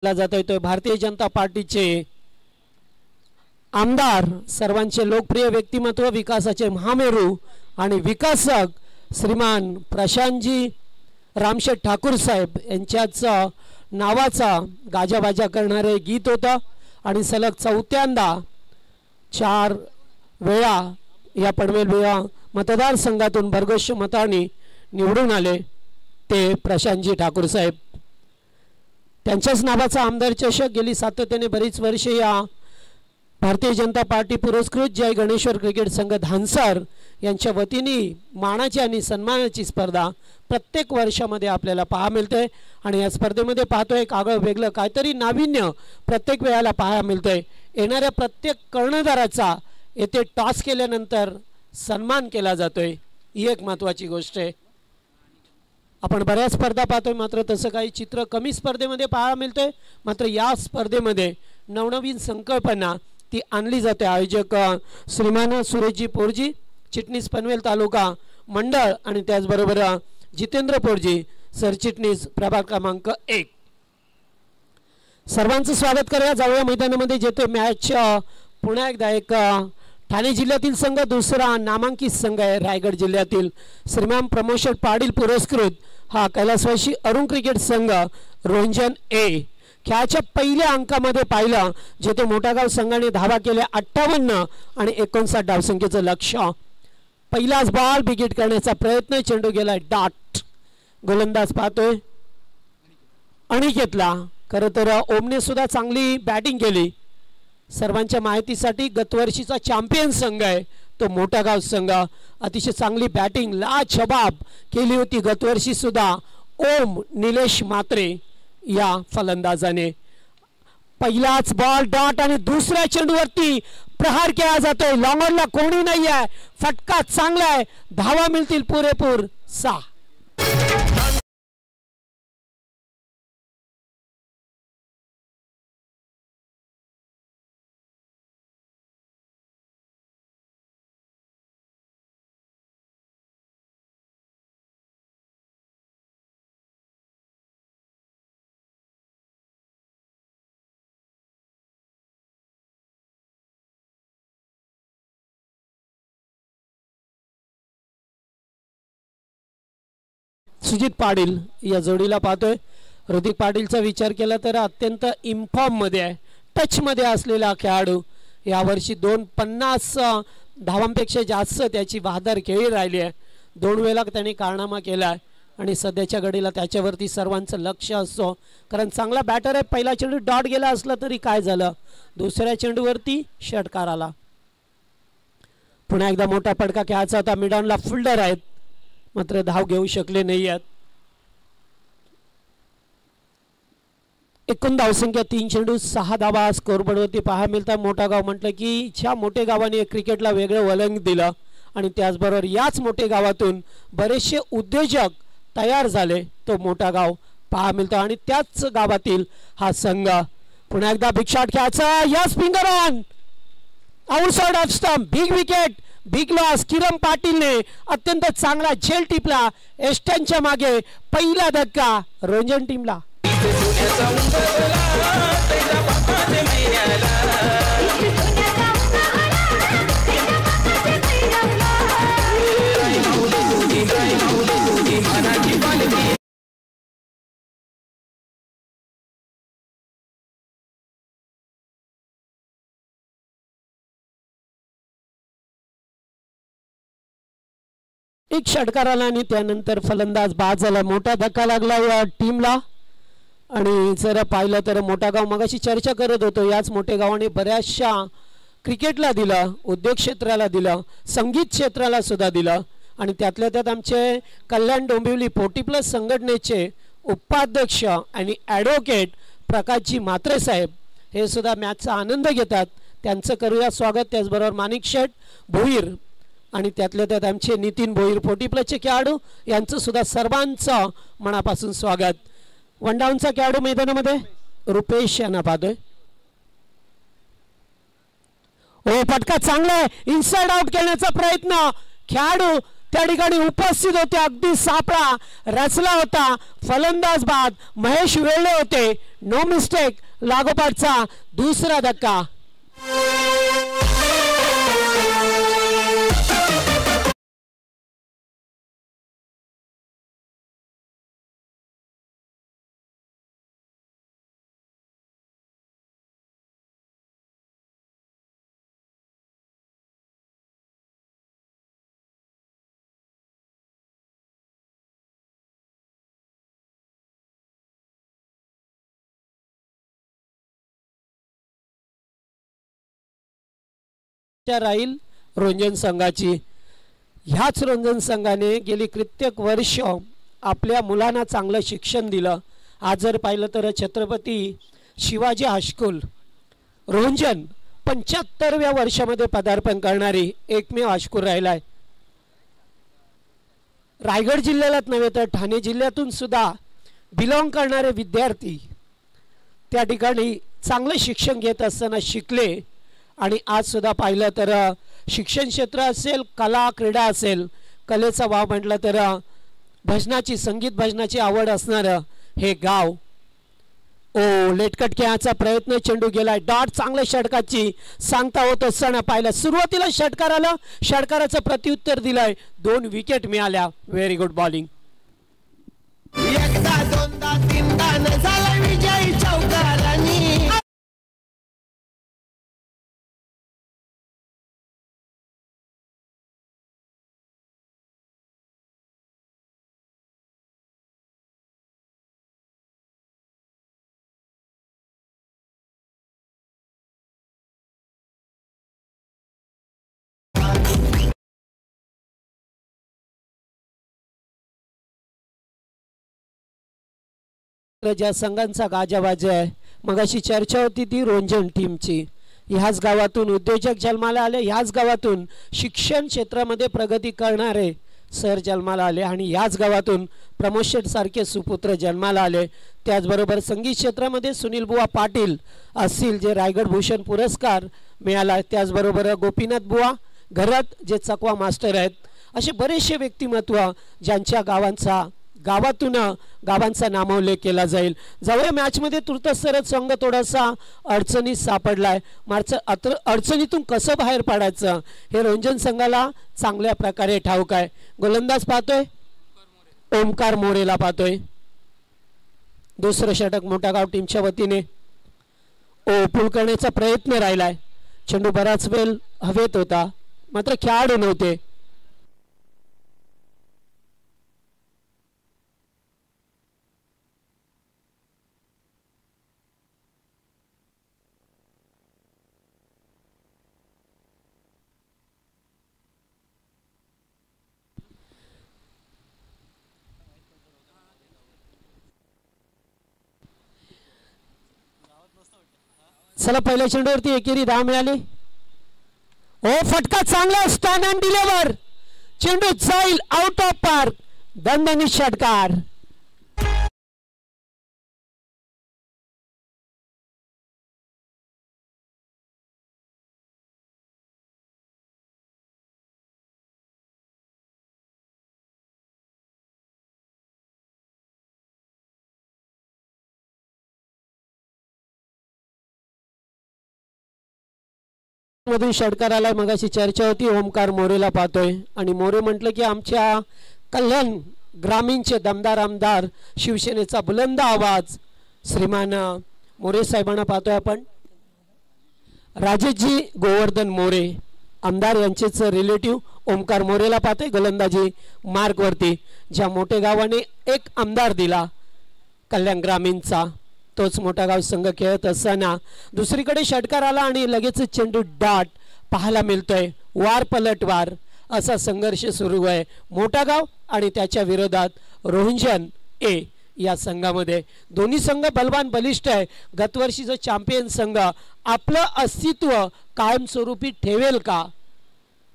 जातोय तो भारतीय जनता पार्टीचे आमदार, सर्वांचे लोकप्रिय व्यक्तिमत्व, विकासाचे महामेरू आणि विकासक श्रीमान प्रशांतजी रामशेठ ठाकूर साहेब यांच्याच नावाचा गाजाबाजा करणारे गीत होतं आणि सलग चौथ्यांदा 4 वेळा या पनवेल मतदारसंघातून भरघोस मतांनी निवडून आले ते प्रशांतजी ठाकूर साहेब. त्यांच्याच नावाचा आमदार चषक गेली सातत्याने बरीच वर्षे या भारतीय जनता पार्टी पुरस्कृत जय गणेश्वर क्रिकेट संघ धानसर यांच्या वतीने मानाची आणि सन्मानाची स्पर्धा प्रत्येक वर्षामध्ये आपल्याला पाहायला मिळते आणि या स्पर्धेमध्ये पाहतोय एक आगळं वेगळं काहीतरी नाविन्य प्रत्येक वेळेला पाहायला मिळतंय. येणाऱ्या प्रत्येक कर्णधाराचा येथे टॉस केल्यानंतर सन्मान केला जातोय, ही एक महत्त्वाची गोष्ट आहे. आपण बऱ्याच स्पर्धा पाहतोय मात्र तसं काही चित्र कमी स्पर्धेमध्ये पाहायला मिळतंय. मात्र या स्पर्धेमध्ये नवनवीन संकल्पना ती आणली जाते. आयोजक श्रीमान सुरेशजी पोरजी, चिटणीस पनवेल तालुका मंडळ आणि त्याचबरोबर जितेंद्र पोरजी सरचिटणीस प्रभाग क्रमांक 1. सर्वांचं स्वागत करूया. जाऊया मैदानामध्ये जेथे मॅच पुन्हा एकदा एक ठाणे जिल्ह्यातील संघ, दुसरा नामांकित संघ आहे रायगड जिल्ह्यातील श्रीमान प्रमोद पाटील पुरस्कृत हा कैलासवासी अरुण क्रिकेट संघ रोंजन ए. खेळाच्या पहिल्या अंकामध्ये पाहिलं जेथे मोठागाव संघाने धावा केल्या 58 आणि 59 धावसंख्येचं लक्ष्य. पहिलाच बॉल बिगिट करण्याचा प्रयत्न, चेंडू गेला डॉट. गोलंदाज पाहतोय अनिकेतला. खरं तर ओमने सुद्धा चांगली बॅटिंग केली. सर्वांच्या माहितीसाठी गतवर्षीचा चॅम्पियन संघ आहे तो मोठागाव संघ. अतिशय चांगली बॅटिंग लाजवाब केली होती गतवर्षी सुद्धा ओम निलेश मात्रे या फलंदाजाने. पहिलाच बॉल डॉट आणि दुसऱ्या चेंडूवरती प्रहार केला जातोय. लॉंगरला कोणी नाही आहे, फटका चांगला आहे, धावा मिळतील पुरेपूर 6. सुजित पाटील या जोडीला पाहतोय. ऋतिक पाटीलचा विचार केला तर अत्यंत इन्फॉर्म मध्ये आहे, टच मध्ये असलेला खेळाडू. यावर्षी 250 धावांपेक्षा जास्त त्याची बहादर खेळी राहिली आहे. 2 वेळा त्याने कारनामा केला आहे आणि सध्याच्या घडीला त्याच्यावरती सर्वांचं लक्ष असतो कारण चांगला बॅटर आहे. पहिला चेंडू डॉट गेला असला तरी काय झालं, दुसऱ्या चेंडूवरती षटकार आला. पुन्हा एकदा मोठा फटका खेळायचा होता. मिडॉनला फिल्डर आहेत मात्र धाव घेऊ शकले नाही आहेत. एकूण धावसंख्या 3 चेंडू 6 धावा स्कोरबोर्डवरती पाहायला मिळतात. मोठा गाव म्हटलं की ज्या मोठे गावाने क्रिकेटला वेगळं वलंग दिलं आणि त्याचबरोबर याच मोठे गावातून बरेचसे उद्योजक तयार झाले तो मोठा गाव पाहायला मिळतो आणि त्याच गावातील हा संघ. पुन्हा एकदा बिग शॉट खेळायचा. Yes, finger on, outside off stump, big wicket, big loss. Kiran पाटीलने अत्यंत चांगला झेल टिपला. एस्टनच्या मागे पहिला धक्का रोंजन टीमला. एक षटकार आला आणि त्यानंतर फलंदाज बाद झाला. मोठा धक्का लागला या टीमला. आणि जर पाहिलं तर मोठा गाव मगाशी चर्चा करत होतो, याच मोठे गावाने बऱ्याचशा क्रिकेटला दिलं, उद्योग क्षेत्राला दिलं, संगीत क्षेत्राला सुद्धा दिलं आणि त्यातल्या त्यात आमचे कल्याण डोंबिवली 40+ संघटनेचे उपाध्यक्ष आणि ॲडव्होकेट प्रकाशजी म्हात्रे साहेब हे सुद्धा मॅचचा आनंद घेतात. त्यांचं करूया स्वागत. त्याचबरोबर माणिक शेठ भोईर आणि त्यातल्या त्यात आमचे नितीन भोईर 40+चे खेळाडू यांचं सुद्धा सर्वांचं मनापासून स्वागत. 1 डाऊनचा खेळाडू मैदानामध्ये रुपेश यांना पाहतोय. ओ, फटका चांगला आहे, इनसाइड आउट करण्याचा प्रयत्न, खेळाडू त्या ठिकाणी उपस्थित होते. अगदी सापळा रचला होता. फलंदाज बाद महेश वेळले होते. No mistake. लागोपाठचा दुसरा धक्का. राहील रोंजन संघाची. ह्याच रोंजन संघाने गेली कित्येक वर्ष आपल्या मुलांना चांगलं शिक्षण दिलं. आज जर पाहिलं तर छत्रपती शिवाजी हायस्कूल रोंजन 75व्या वर्षामध्ये पदार्पण करणारी एकमेव हायस्कूल राहिला आहे. रायगड जिल्ह्यालाच नव्हे तर ठाणे जिल्ह्यातून सुद्धा बिलॉंग करणारे विद्यार्थी त्या ठिकाणी चांगलं शिक्षण घेत असताना शिकले. आणि आज सुद्धा पाहिलं तर शिक्षण क्षेत्र असेल, कला क्रीडा असेल, कलेचा वाव म्हटलं तर भजनाची संगीत भजनाची आवड असणारं हे गाव. ओ लेटकट खेळाचा प्रयत्न, चेंडू गेलाय डॉट. चांगल्या षटकाची सांगता होत असताना पाहिलं सुरुवातीला षटकार आला, षटकाराचं प्रत्युत्तर दिलंय. 2 विकेट मिळाल्या. Very good bowling. एकदा दोनदा तीनदा झाला विजय चौकारांनी. ज्या संघांचा गाजाबाजा आहे मगाशी चर्चा होती ती रोंजन टीमची. ह्याच गावातून उद्योजक जन्माला आले, ह्याच गावातून शिक्षण क्षेत्रामध्ये प्रगती करणारे सर जन्माला आले आणि ह्याच गावातून प्रमोद सारखे सुपुत्र जन्माला आले. त्याचबरोबर संगीत क्षेत्रामध्ये सुनील बुवा पाटील असतील जे रायगड भूषण पुरस्कार मिळाला. त्याचबरोबर गोपीनाथ बुवा घरात जे चकवा मास्टर आहेत. असे बरेचसे व्यक्तिमत्व ज्यांच्या गावांचा नामोल्लेख केला जाईल. जवळ मॅचमध्ये तुर्तसरच संघ थोडासा अडचणीत सापडलाय. अडचणीतून कसं बाहेर पडायचं हे रोंजन संघाला चांगल्या प्रकारे ठाऊक आहे. गोलंदाज पाहतोय ओमकार मोरेला पाहतोय. दुसरं षटक मोठागाव टीमच्या वतीने. ओ पूल करण्याचा प्रयत्न राहिलाय. चेंडू बराच वेळ हवेत होता मात्र खेळाडू नव्हते. चला पहिल्या चेंडूवरती एकेरी 10 मिळाली. ओ फटका चांगला स्टॅन अँड डिलिव्हर. चेंडू जाईल आउट ऑफ पार्क. दणदणीत षटकार. मधून षटकार आलाय. मगाशी चर्चा होती ओमकार मोरेला पाहतोय आणि मोरे म्हटलं की आमच्या कल्याण ग्रामीणचे दमदार आमदार शिवसेनेचा बुलंद आवाज श्रीमान मोरे साहेबांना पाहतोय आपण. राजेशजी गोवर्धन मोरे आमदार यांचेच रिलेटिव्ह ओमकार मोरेला पाहतोय गोलंदाजी मार्क वरती. ज्या मोठे गावाने एक आमदार दिला कल्याण ग्रामीणचा तोच मोठा गाव संघ खेळत असताना दुसरीकडे षटकार आला आणि लगेच चेंडू डॉट पाहायला मिळतोय. वार पलटवार असा संघर्ष सुरू आहे मोठा गाव आणि त्याच्या विरोधात रोंजन ए या संघामध्ये. दोन्ही संघ बलवान बलिष्ठ आहे. गतवर्षीचा चॅम्पियन संघ आपलं अस्तित्व कायमस्वरूपी ठेवेल का,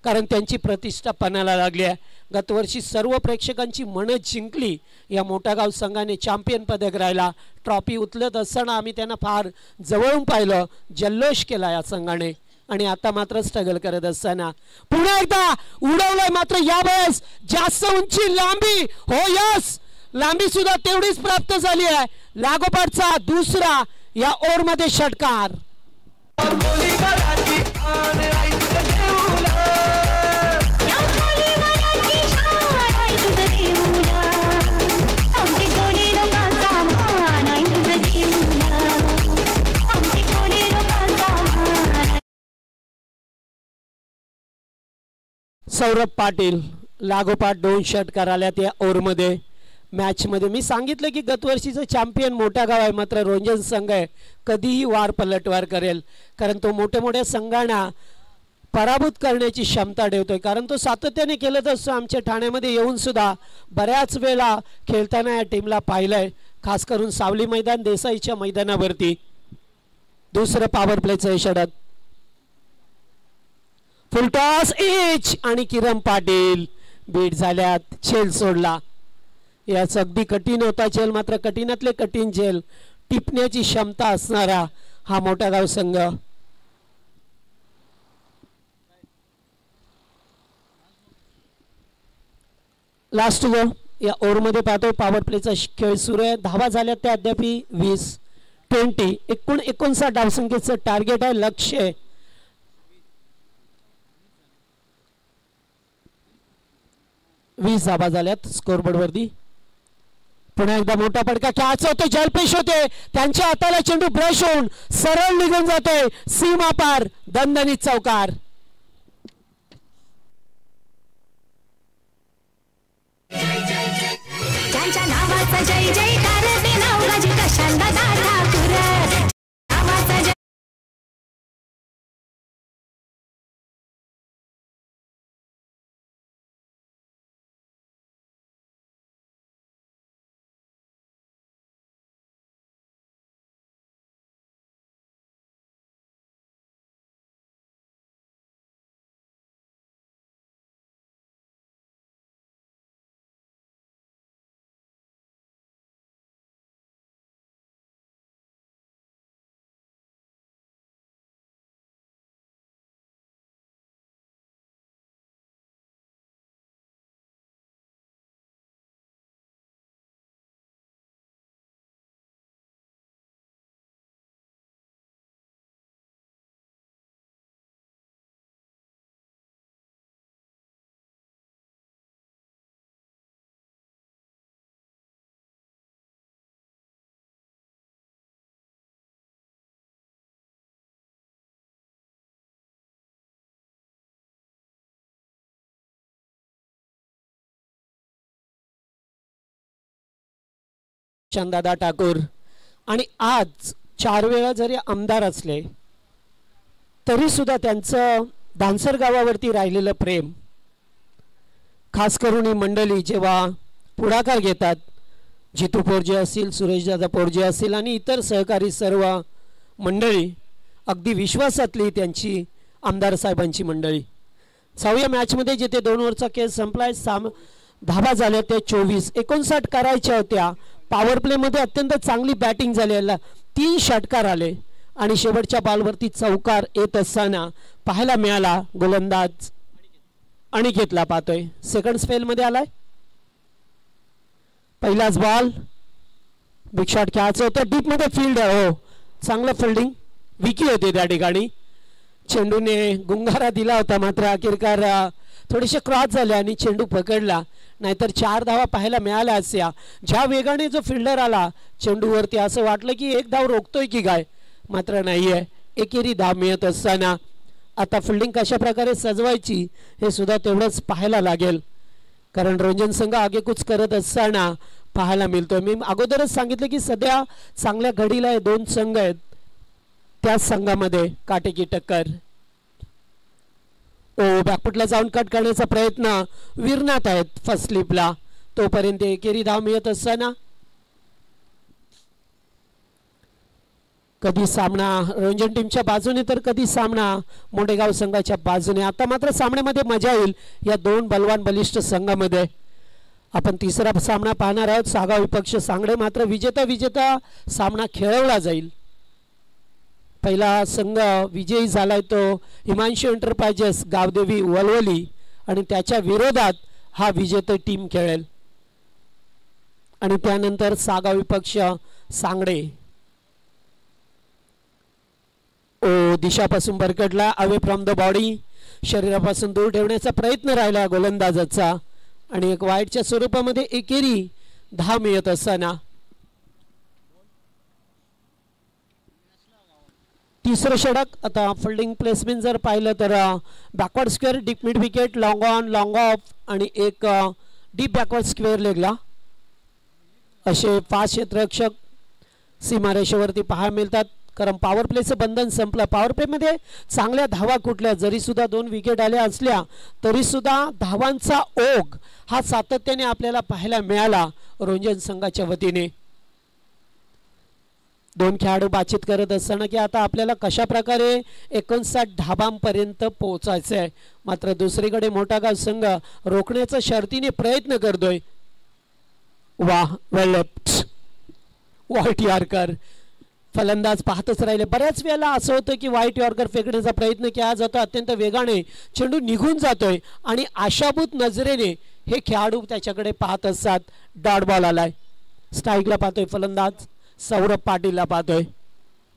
कारण त्यांची प्रतिष्ठा पणाला लागली आहे. गतवर्षी सर्व प्रेक्षकांची मनं जिंकली या मोठागाव संघाने. चॅम्पियन पदक राहिला. ट्रॉफी उचलत असताना आम्ही त्यांना फार जवळून पाहिलं. जल्लोष केला या संघाने. आणि आता मात्र स्ट्रगल करत असताना पुन्हा एकदा उडवलंय, मात्र यावेळेस जास्त उंची लांबी, हो यस, लांबी सुद्धा तेवढीच प्राप्त झाली आहे. लागोपाठचा दुसरा या ओव्हरमध्ये षटकार. सौरभ पाटील लागोपाठ 2 षटकार आल्या त्या ओव्हरमध्ये. मॅचमध्ये मी सांगितलं की गतवर्षीचं चॅम्पियन मोठा गाव आहे, मात्र रोंजन संघ आहे कधीही वार पलटवार करेल, कारण तो मोठ्या मोठ्या संघांना पराभूत करण्याची क्षमता ठेवतोय. कारण तो सातत्याने केलंच असतो. आमच्या ठाण्यामध्ये येऊन सुद्धा बऱ्याच वेळा खेळताना या टीमला पाहिलंय, खास करून सावली मैदान, देसाईच्या मैदानावरती. दुसरं पॉवर प्लेचं षटक, फुलटॉस एच आणि किरण पाटील बीट झाल्यात. झेल सोडला. याच अगदी कठीण होता झेल, मात्र कठीणातले कठीण झेल टिपण्याची क्षमता असणारा हा मोठा गाव संघ. लास्ट गो या ओव्हरमध्ये पाहतो. पॉवर प्लेचा खेळ सुरू आहे. धावा झाल्या त्या अद्याप 20 एकूण 59 धावसंख्येचं टार्गेट आहे, लक्ष्य आहे. वीस धावा झाल्यात स्कोरबोर्ड वरती. पुन्हा एकदा मोठा फटका कॅच होतो, जलपेश होते, त्यांच्या हाताला चेंडू ब्रश होऊन सरळ निघून जातोय सीमा पार. दणदणीत चौकार. ज्यांच्या नावाचा जय जयकार ते नाव गाजी कशाला ठाकूर. नावाचा जय चंदादा ठाकूर. आणि आज 4 वेळा जरी आमदार असले तरी सुद्धा त्यांचं दानसर गावावरती राहिलेलं प्रेम, खास करून ही मंडळी जेव्हा पुढाकार घेतात, जितू पोरजे असतील, सुरेशदादा पोरजे असतील आणि इतर सहकारी सर्व मंडळी, अगदी विश्वासातली त्यांची आमदार साहेबांची मंडळी. 6व्या मॅचमध्ये जिथे 2 ओव्हरचा खेळ संपलाय, धावा झाल्या त्या 24. 59 करायच्या होत्या. पॉवर प्ले मध्ये अत्यंत चांगली बॅटिंग झाली, 3 षटकार आले आणि शेवटच्या बॉलवरती चौकार येत असताना पाहायला मिळाला गोलंदाज अनिकेतला. पाहतोय सेकंड स्पेल मध्ये आलाय. पहिलाच बॉल, बिग शॉट खेळायचं होतं, डीप मध्ये फील्ड आहे. हो, चांगलं फिल्डिंग, विकी होते त्या ठिकाणी. चेंडूने गुंगारा दिला होता, मात्र अखेरकार थोडेसे क्रॉस झाले आणि चेंडू पकडला, नाहीतर 4 धावा पाहायला मिळाल्या असत्या. ज्या वेगाने जो फिल्डर आला चेंडूवरती असं वाटलं की 1 धाव रोखतोय की काय, मात्र नाहीये. एकेरी धाव मिळत असताना आता फिल्डिंग कशा प्रकारे सजवायची हे सुद्धा तेवढंच पाहायला लागेल, कारण रंजन संघ आगेकूच करत असताना पाहायला मिळतोय. मी अगोदरच सांगितलं की सध्या चांगल्या घडीला 2 संघ आहेत, त्याच संघामध्ये काटेकी टक्कर. बॅकफुटला जाऊन कट करण्याचा प्रयत्न विरनात आहेत फर्स्ट स्लिपला. तोपर्यंत एकेरी धाव मिळत असताना कधी सामना रंजन टीमच्या बाजूने तर कधी सामना मोठेगाव संघाच्या बाजूने. आता मात्र सामन्यामध्ये मजा येईल या 2 बलवान बलिष्ठ संघामध्ये. आपण तिसरा सामना पाहणार आहोत. सागाव विपक्ष सांगडे. मात्र विजेता सामना खेळवला जाईल. पहिला संघ विजयी झालाय तो हिमांशू एंटरप्राइजेस गावदेवी वलवली आणि त्याच्या विरोधात हा विजेते टीम खेळेल. आणि त्यानंतर सागाव विपक्ष सांगडे. ओ दिशापासून बरकटला, अवे फ्रॉम द बॉडी, शरीरापासून दूर ठेवण्याचा प्रयत्न राहिला गोलंदाजाचा आणि एक वाईटच्या स्वरूपामध्ये एकेरी 10 मिळत असताना तिसरं षटक. आता फिल्डिंग प्लेसमेंट जर पाहिलं तर backward square, deep mid wicket, long on, long of आणि एक डीप बॅकवर्ड स्क्वेअर लेगला असे 5 क्षेत्ररक्षक सीमारेषेवरती पाहायला मिळतात. कारण पॉवर प्लेचं बंधन संपलं. पॉवर प्लेमध्ये चांगल्या धावा कुठल्या, जरी सुद्धा 2 विकेट आल्या असल्या तरी सुद्धा धावांचा ओघ हा सातत्याने आपल्याला पाहायला मिळाला रोंजन संघाच्या वतीने. 2 खेळाडू बातचीत करत असताना की आता आपल्याला कशा प्रकारे 59 धाबांपर्यंत पोहोचायचं आहे. मात्र दुसरीकडे मोठागाव संघ रोखण्याचा शर्तीने प्रयत्न करतोय. वाह, वेल लेफ्ट, व्हाईट यॉर्कर. फलंदाज पाहतच राहिले. बऱ्याच वेळेला असं होतं की व्हाईट यॉर्कर फेकण्याचा प्रयत्न केला जातो, अत्यंत वेगाने चेंडू निघून जातोय आणि आशाभूत नजरेने हे खेळाडू त्याच्याकडे पाहत असतात. डॉट बॉल आलाय. स्ट्राईकला पाहतोय फलंदाज सौरभ पाटीलला पाहतोय,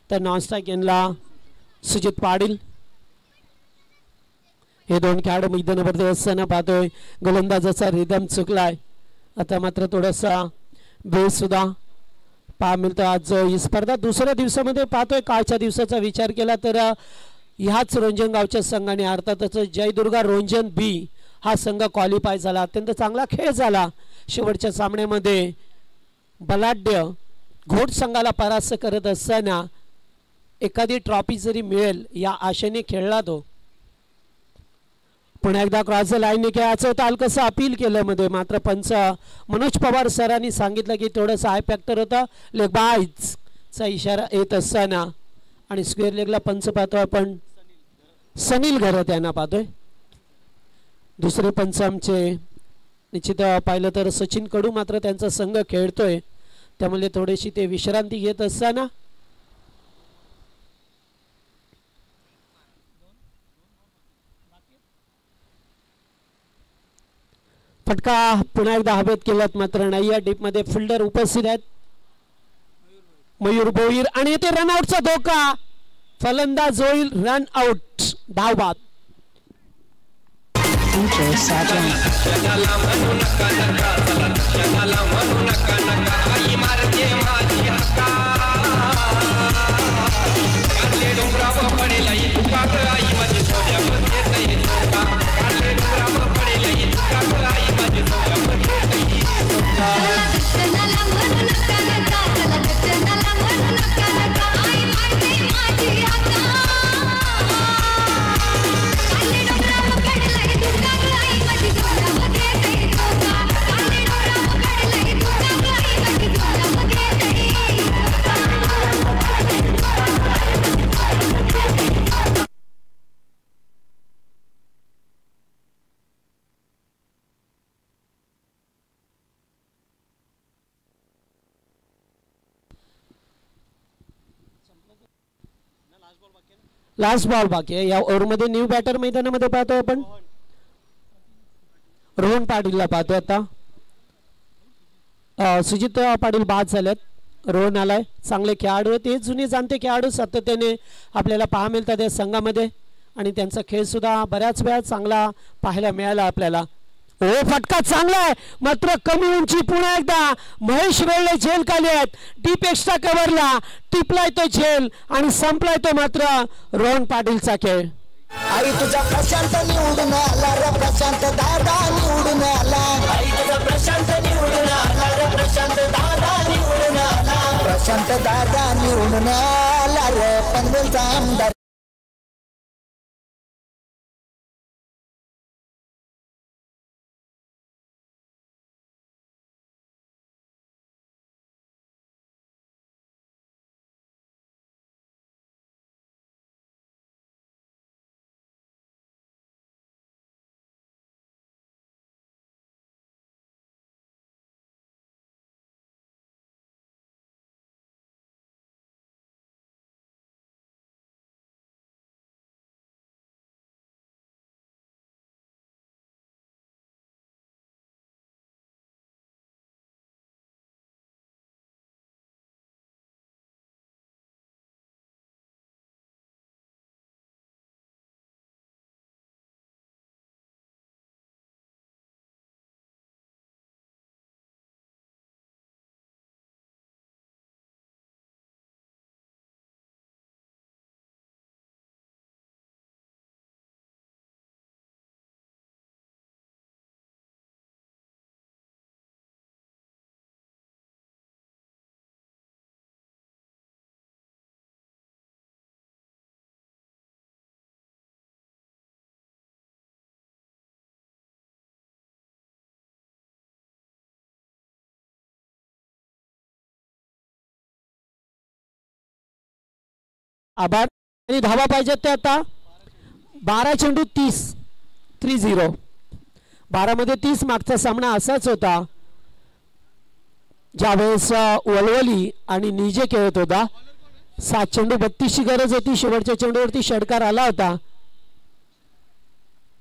तर नॉन स्ट्राईक यांना सुजित पाटील. हे 2 खेळाडू मैदानावरती असताना पाहतोय गोलंदाजाचा रिदम चुकलाय. आता मात्र थोडासा वेळ सुद्धा पहा मिळतं. आज ही स्पर्धा दुसऱ्या दिवसामध्ये पाहतोय. कालच्या दिवसाचा विचार केला तर ह्याच रोंजनगावच्या संघाने अर्थातच जयदुर्गा रोंजन बी हा संघ क्वालिफाय झाला. अत्यंत चांगला खेळ झाला. शेवटच्या सामन्यामध्ये बलाढ्य घोट संघाला परास्त करत असताना एखादी ट्रॉफी जरी मिळेल या आशेने खेळला तो. पुन्हा एकदा क्रॉस लाईनने खेळायचं होतं. हलकंसं अपील केलं मध्ये, मात्र पंच मनोज पवार सरांनी सांगितलं की थोडंसं हाय फॅक्टर होता, लेग बायचा इशारा येत असताना आणि स्क्वेअर लेगला पंच पाहतोय आपण सनील घरत यांना पाहतोय. दुसरे पंच आमचे निश्चित पाहिलं तर सचिन कडू, मात्र त्यांचा संघ खेळतोय त्यामुळे थोडीशी ते विश्रांती घेत असताना फटका पुन्हा एकदा हवेत केलात, मात्र नाही. या डीप मध्ये फिल्डर उपस्थित आहेत मयूर भोईर आणि येथे रनआउटचा धोका. फलंदाज होईल रन आउट. धाव बाद. लास्ट बॉल बाकी आहे या ओव्हरमध्ये. न्यू बॅटर मैदानामध्ये पाहतोय आपण रोहन पाटीलला पाहतोय. आता सुजित पाटील बाद झालेत. रोहन आलाय. चांगले खेळाडू आहेत, ते जुने जाणते खेळाडू सातत्याने आपल्याला पाहा मिळतात या संघामध्ये आणि त्यांचा खेळ सुद्धा बऱ्याच वेळा चांगला पाहायला मिळाला आपल्याला. ओ फटका चांगला आहे, मात्र कमी उंची. पुन्हा एकदा महेश वेळले झेल खाली आहेत. डीप एक्स्ट्रा कव्हरला टिपलाय तो झेल आणि संपलाय तो मात्र रोहन पाटीलचा खेळ. आई तुझा प्रशांत निवडून आला रे, प्रशांत दादा निवडून आला. आई तुझा प्रशांत निवडून आला रे, प्रशांत दादा निवडून आला. प्रशांत दादा निवडून आला रे, पनवेलचा आमदार. आभार. आणि धावा पाहिजेत ते आता 12 चेंडू 30 3-0. 12 मध्ये 30. मागचा सामना असाच होता ज्यावेळेस वलवली आणि निजे खेळत होता. 7 चेंडू 32 ची गरज होती. शेवटच्या चेंडूवरती षटकार आला होता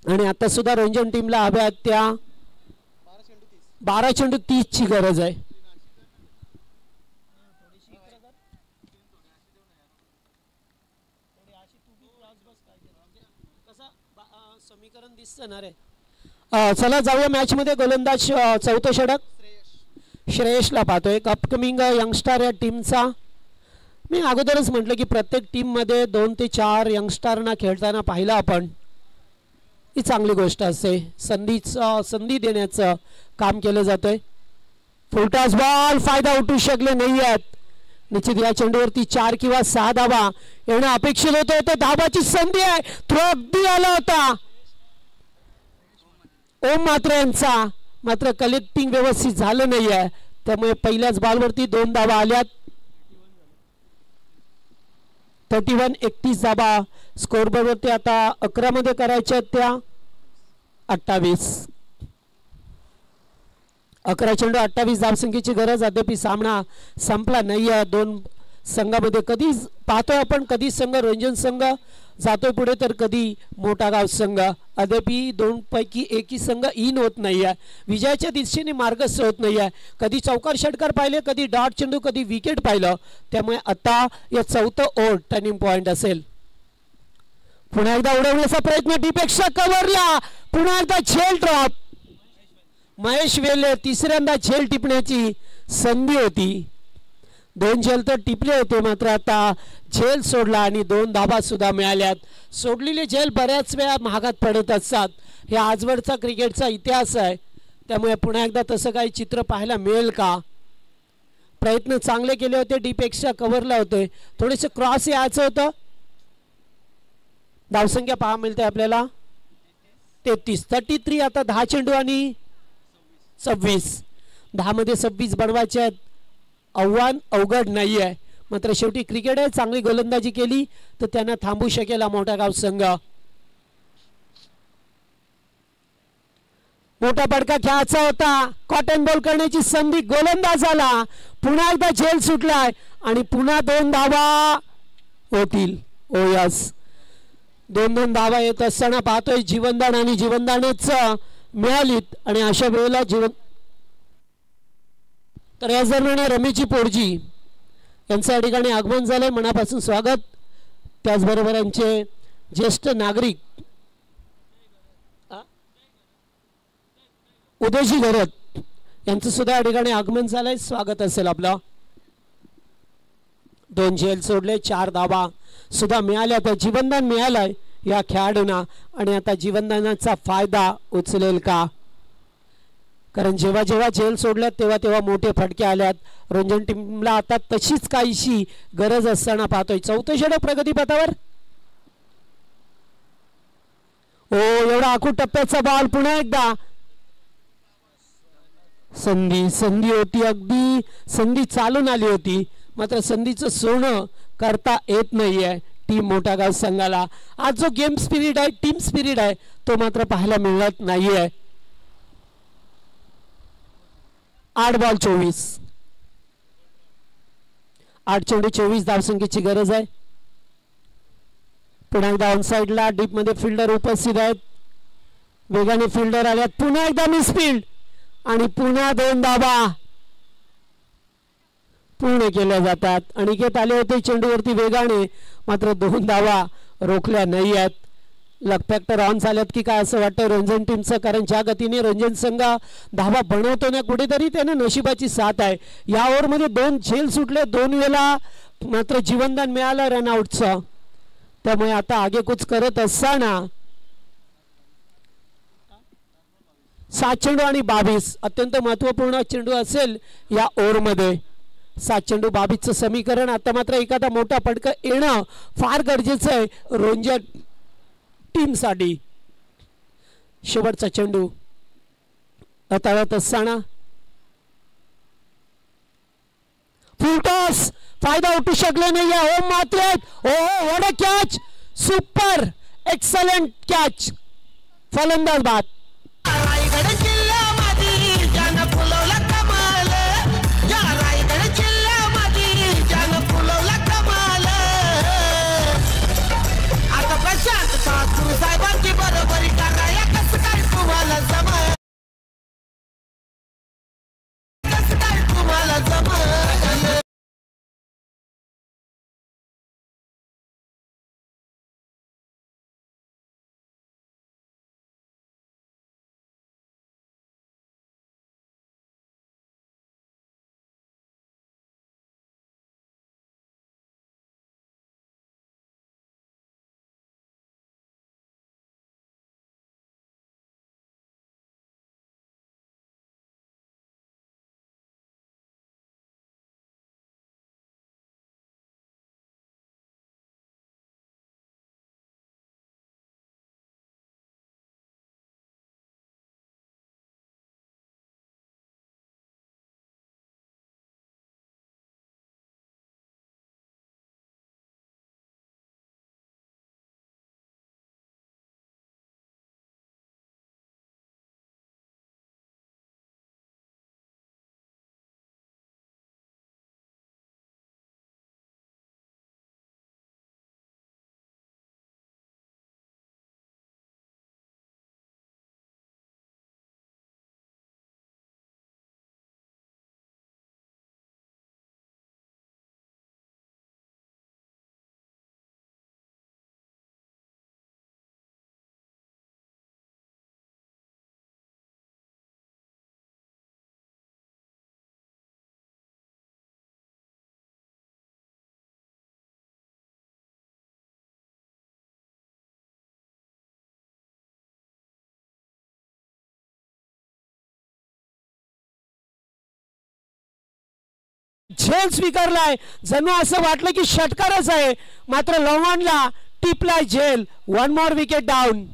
आणि आता सुद्धा रंजन टीमला हव्या त्या 12 चेंडू 30 ची गरज आहे. समीकरण दिसतं ना रे. चला जाऊया मॅच मध्ये. गोलंदाज चौथं षटक श्रेयसला पाहतोय. अपकमिंग यंगस्टार या टीमचा. मी अगोदरच म्हटलं की प्रत्येक टीम मध्ये 2 ते 4 यंगस्टारना खेळताना पाहिलं आपण. ही चांगली गोष्ट असते. संधी देण्याचं काम केलं जातंय. फुलटॉस बॉल फायदा उठू शकले नाही आहेत. निश्चित या चेंडूवरती 4 किंवा 6 धावा येणं अपेक्षित होतं. ते धावाची संधी आहे. थ्रो अगदी आला होता ओम मात्र यांचा. मात्र कलेक्टिंग व्यवस्थित झालं नाही आहे. त्यामुळे पहिल्याच बॉलवरती 2 धावा आल्यात. 31-31 धावा स्कोर बोर्डवरती आता 11 मध्ये करायच्या त्या 28. 11 चेंडू 28 धावसंख्येची गरज. अद्याप सामना संपला नाही आहे. 2 संघामध्ये कधी पाहतोय आपण, कधी संघ रंजन संघ जातोय पुढे तर कधी मोठा गाव संघ. अद्याप 2 पैकी एकही संघ इन होत नाही आहे. विजयाच्या दिशेने मार्गस्थ होत नाही आहे. कधी चौकार षटकार पाहिले, कधी डॉट चेंडू, कधी विकेट पाहिलं. त्यामुळे आता या चौथं ओव्हर टर्निंग पॉइंट असेल. पुन्हा एकदा उडवण्याचा प्रयत्न डीपेक्षा कव्हरला. पुन्हा एकदा झेल ड्रॉप. महेश वेले तिसऱ्यांदा झेल टिपण्याची संधी होती. 2 झेल तर टिपले होते. मात्र आता झेल सोडला आणि 2 धाबा सुद्धा मिळाल्यात. सोडलेले झेल बऱ्याच वेळा महागात पडत असतात. हे आजवरचा क्रिकेटचा इतिहास आहे. त्यामुळे पुन्हा एकदा तसं काही चित्र पाहायला मिळेल का. प्रयत्न चांगले केले होते. डीपेक्षा कव्हरला होते. थोडेसे क्रॉस यायचं होतं. धावसंख्या पहा मिळते आपल्याला 33. आता 10 चेंडू आणि 26. 10 मध्ये 26 बनवायचे आहेत. आव्हान अवघड नाही आहे. मात्र शेवटी क्रिकेट आहे. चांगली गोलंदाजी केली तर त्यांना थांबू शकेल मोठा गाव संघ. मोठा फटका खेळायचा होता. कॉटन बॉल करण्याची संधी गोलंदाज आला. पुन्हा एकदा झेल सुटलाय आणि पुन्हा 2 धावा होतील. ओ यस 2 धावा येत असताना पाहतोय जीवनदान आणि जीवनदानच मिळालीत. आणि अशा वेळेला तर याच दरम्यान रमेशजी पोरजी यांचं या ठिकाणी आगमन झालंय. मनापासून स्वागत. त्याचबरोबर यांचे ज्येष्ठ नागरिक उदयजी घरत यांचं सुद्धा या ठिकाणी आगमन झालंय. स्वागत असेल आपलं. 2 झेल सोडले. 4 धावा सुद्धा मिळाल्या. तर जीवनदान मिळालंय या खेळाडूंना. आणि आता जीवनदानाचा फायदा उचलेल का. कारण जेव्हा जेव्हा झेल सोडल्यात तेव्हा तेव्हा मोठे फटके आल्यात. रंजन टीमला आता तशीच काहीशी गरज असताना पाहतोय. 4थं षटक प्रगतीपथावर. ओ एवढा आखूड टप्प्याचा बॉल. पुन्हा एकदा संधी होती. अगदी संधी चालून आली होती. मात्र संधीचं सोनं करता येत नाहीये टीम मोठा गाव संघाला. आज जो गेम स्पिरिट आहे, टीम स्पिरिट आहे, तो मात्र पाहायला मिळत नाहीये. 8 बॉल 24. 8 चेंडू 24 धावसंख्येची गरज आहे. पुन्हा एकदा ऑन साइडला डीप मध्ये फिल्डर उपस्थित आहेत. वेगाने फिल्डर आल्यात. पुन्हा एकदा मिसफील्ड आणि पुन्हा 2 धावा पूर्ण केल्या जातात. अनिकेत आले होते चेंडूवरती वेगाने. मात्र 2 धावा रोखल्या नाही आहेत. लक फॅक्टर ऑन झाल्यात की काय असं वाटतं रंजन टीमचं. कारण ज्या गतीने रंजन संघ धावा बनवतो ना कुठेतरी त्यांना नशिबाची साथ आहे. या ओव्हरमध्ये 2 झेल सुटले. 2 वेळा मात्र जीवनदान मिळालं रनआउटचं. त्यामुळे आता आगेकूच करत असताना 7 चेंडू आणि 22 अत्यंत महत्वपूर्ण चेंडू असेल या ओव्हरमध्ये. 7 चेंडू 22चं समीकरण. आता मात्र एखादा मोठा फटका येणं फार गरजेचं आहे रंजन टीमसाठी. शेवटचा चेंडू हाताळत असताना फुल टॉस फायदा उठू शकले नाही ओम मात्र what a catch super excellent catch फलंदाज बाद रायगड जिल्ह्यामध्ये ज्यानं फुलवलं कमाल या रायगड जिल्ह्यामध्ये ज्यानं फुलवलं कमाल आता प्रशांत ठाकूर साहेबांची बरोबरी कराया कसं काय तुम्हाला जमल कसं काय तुम्हाला जमल झेल स्वीकारलाय जणू असं वाटलं की षटकारच आहे मात्र लॉंगॉनला टिपलाय झेल 1 मोर विकेट डाऊन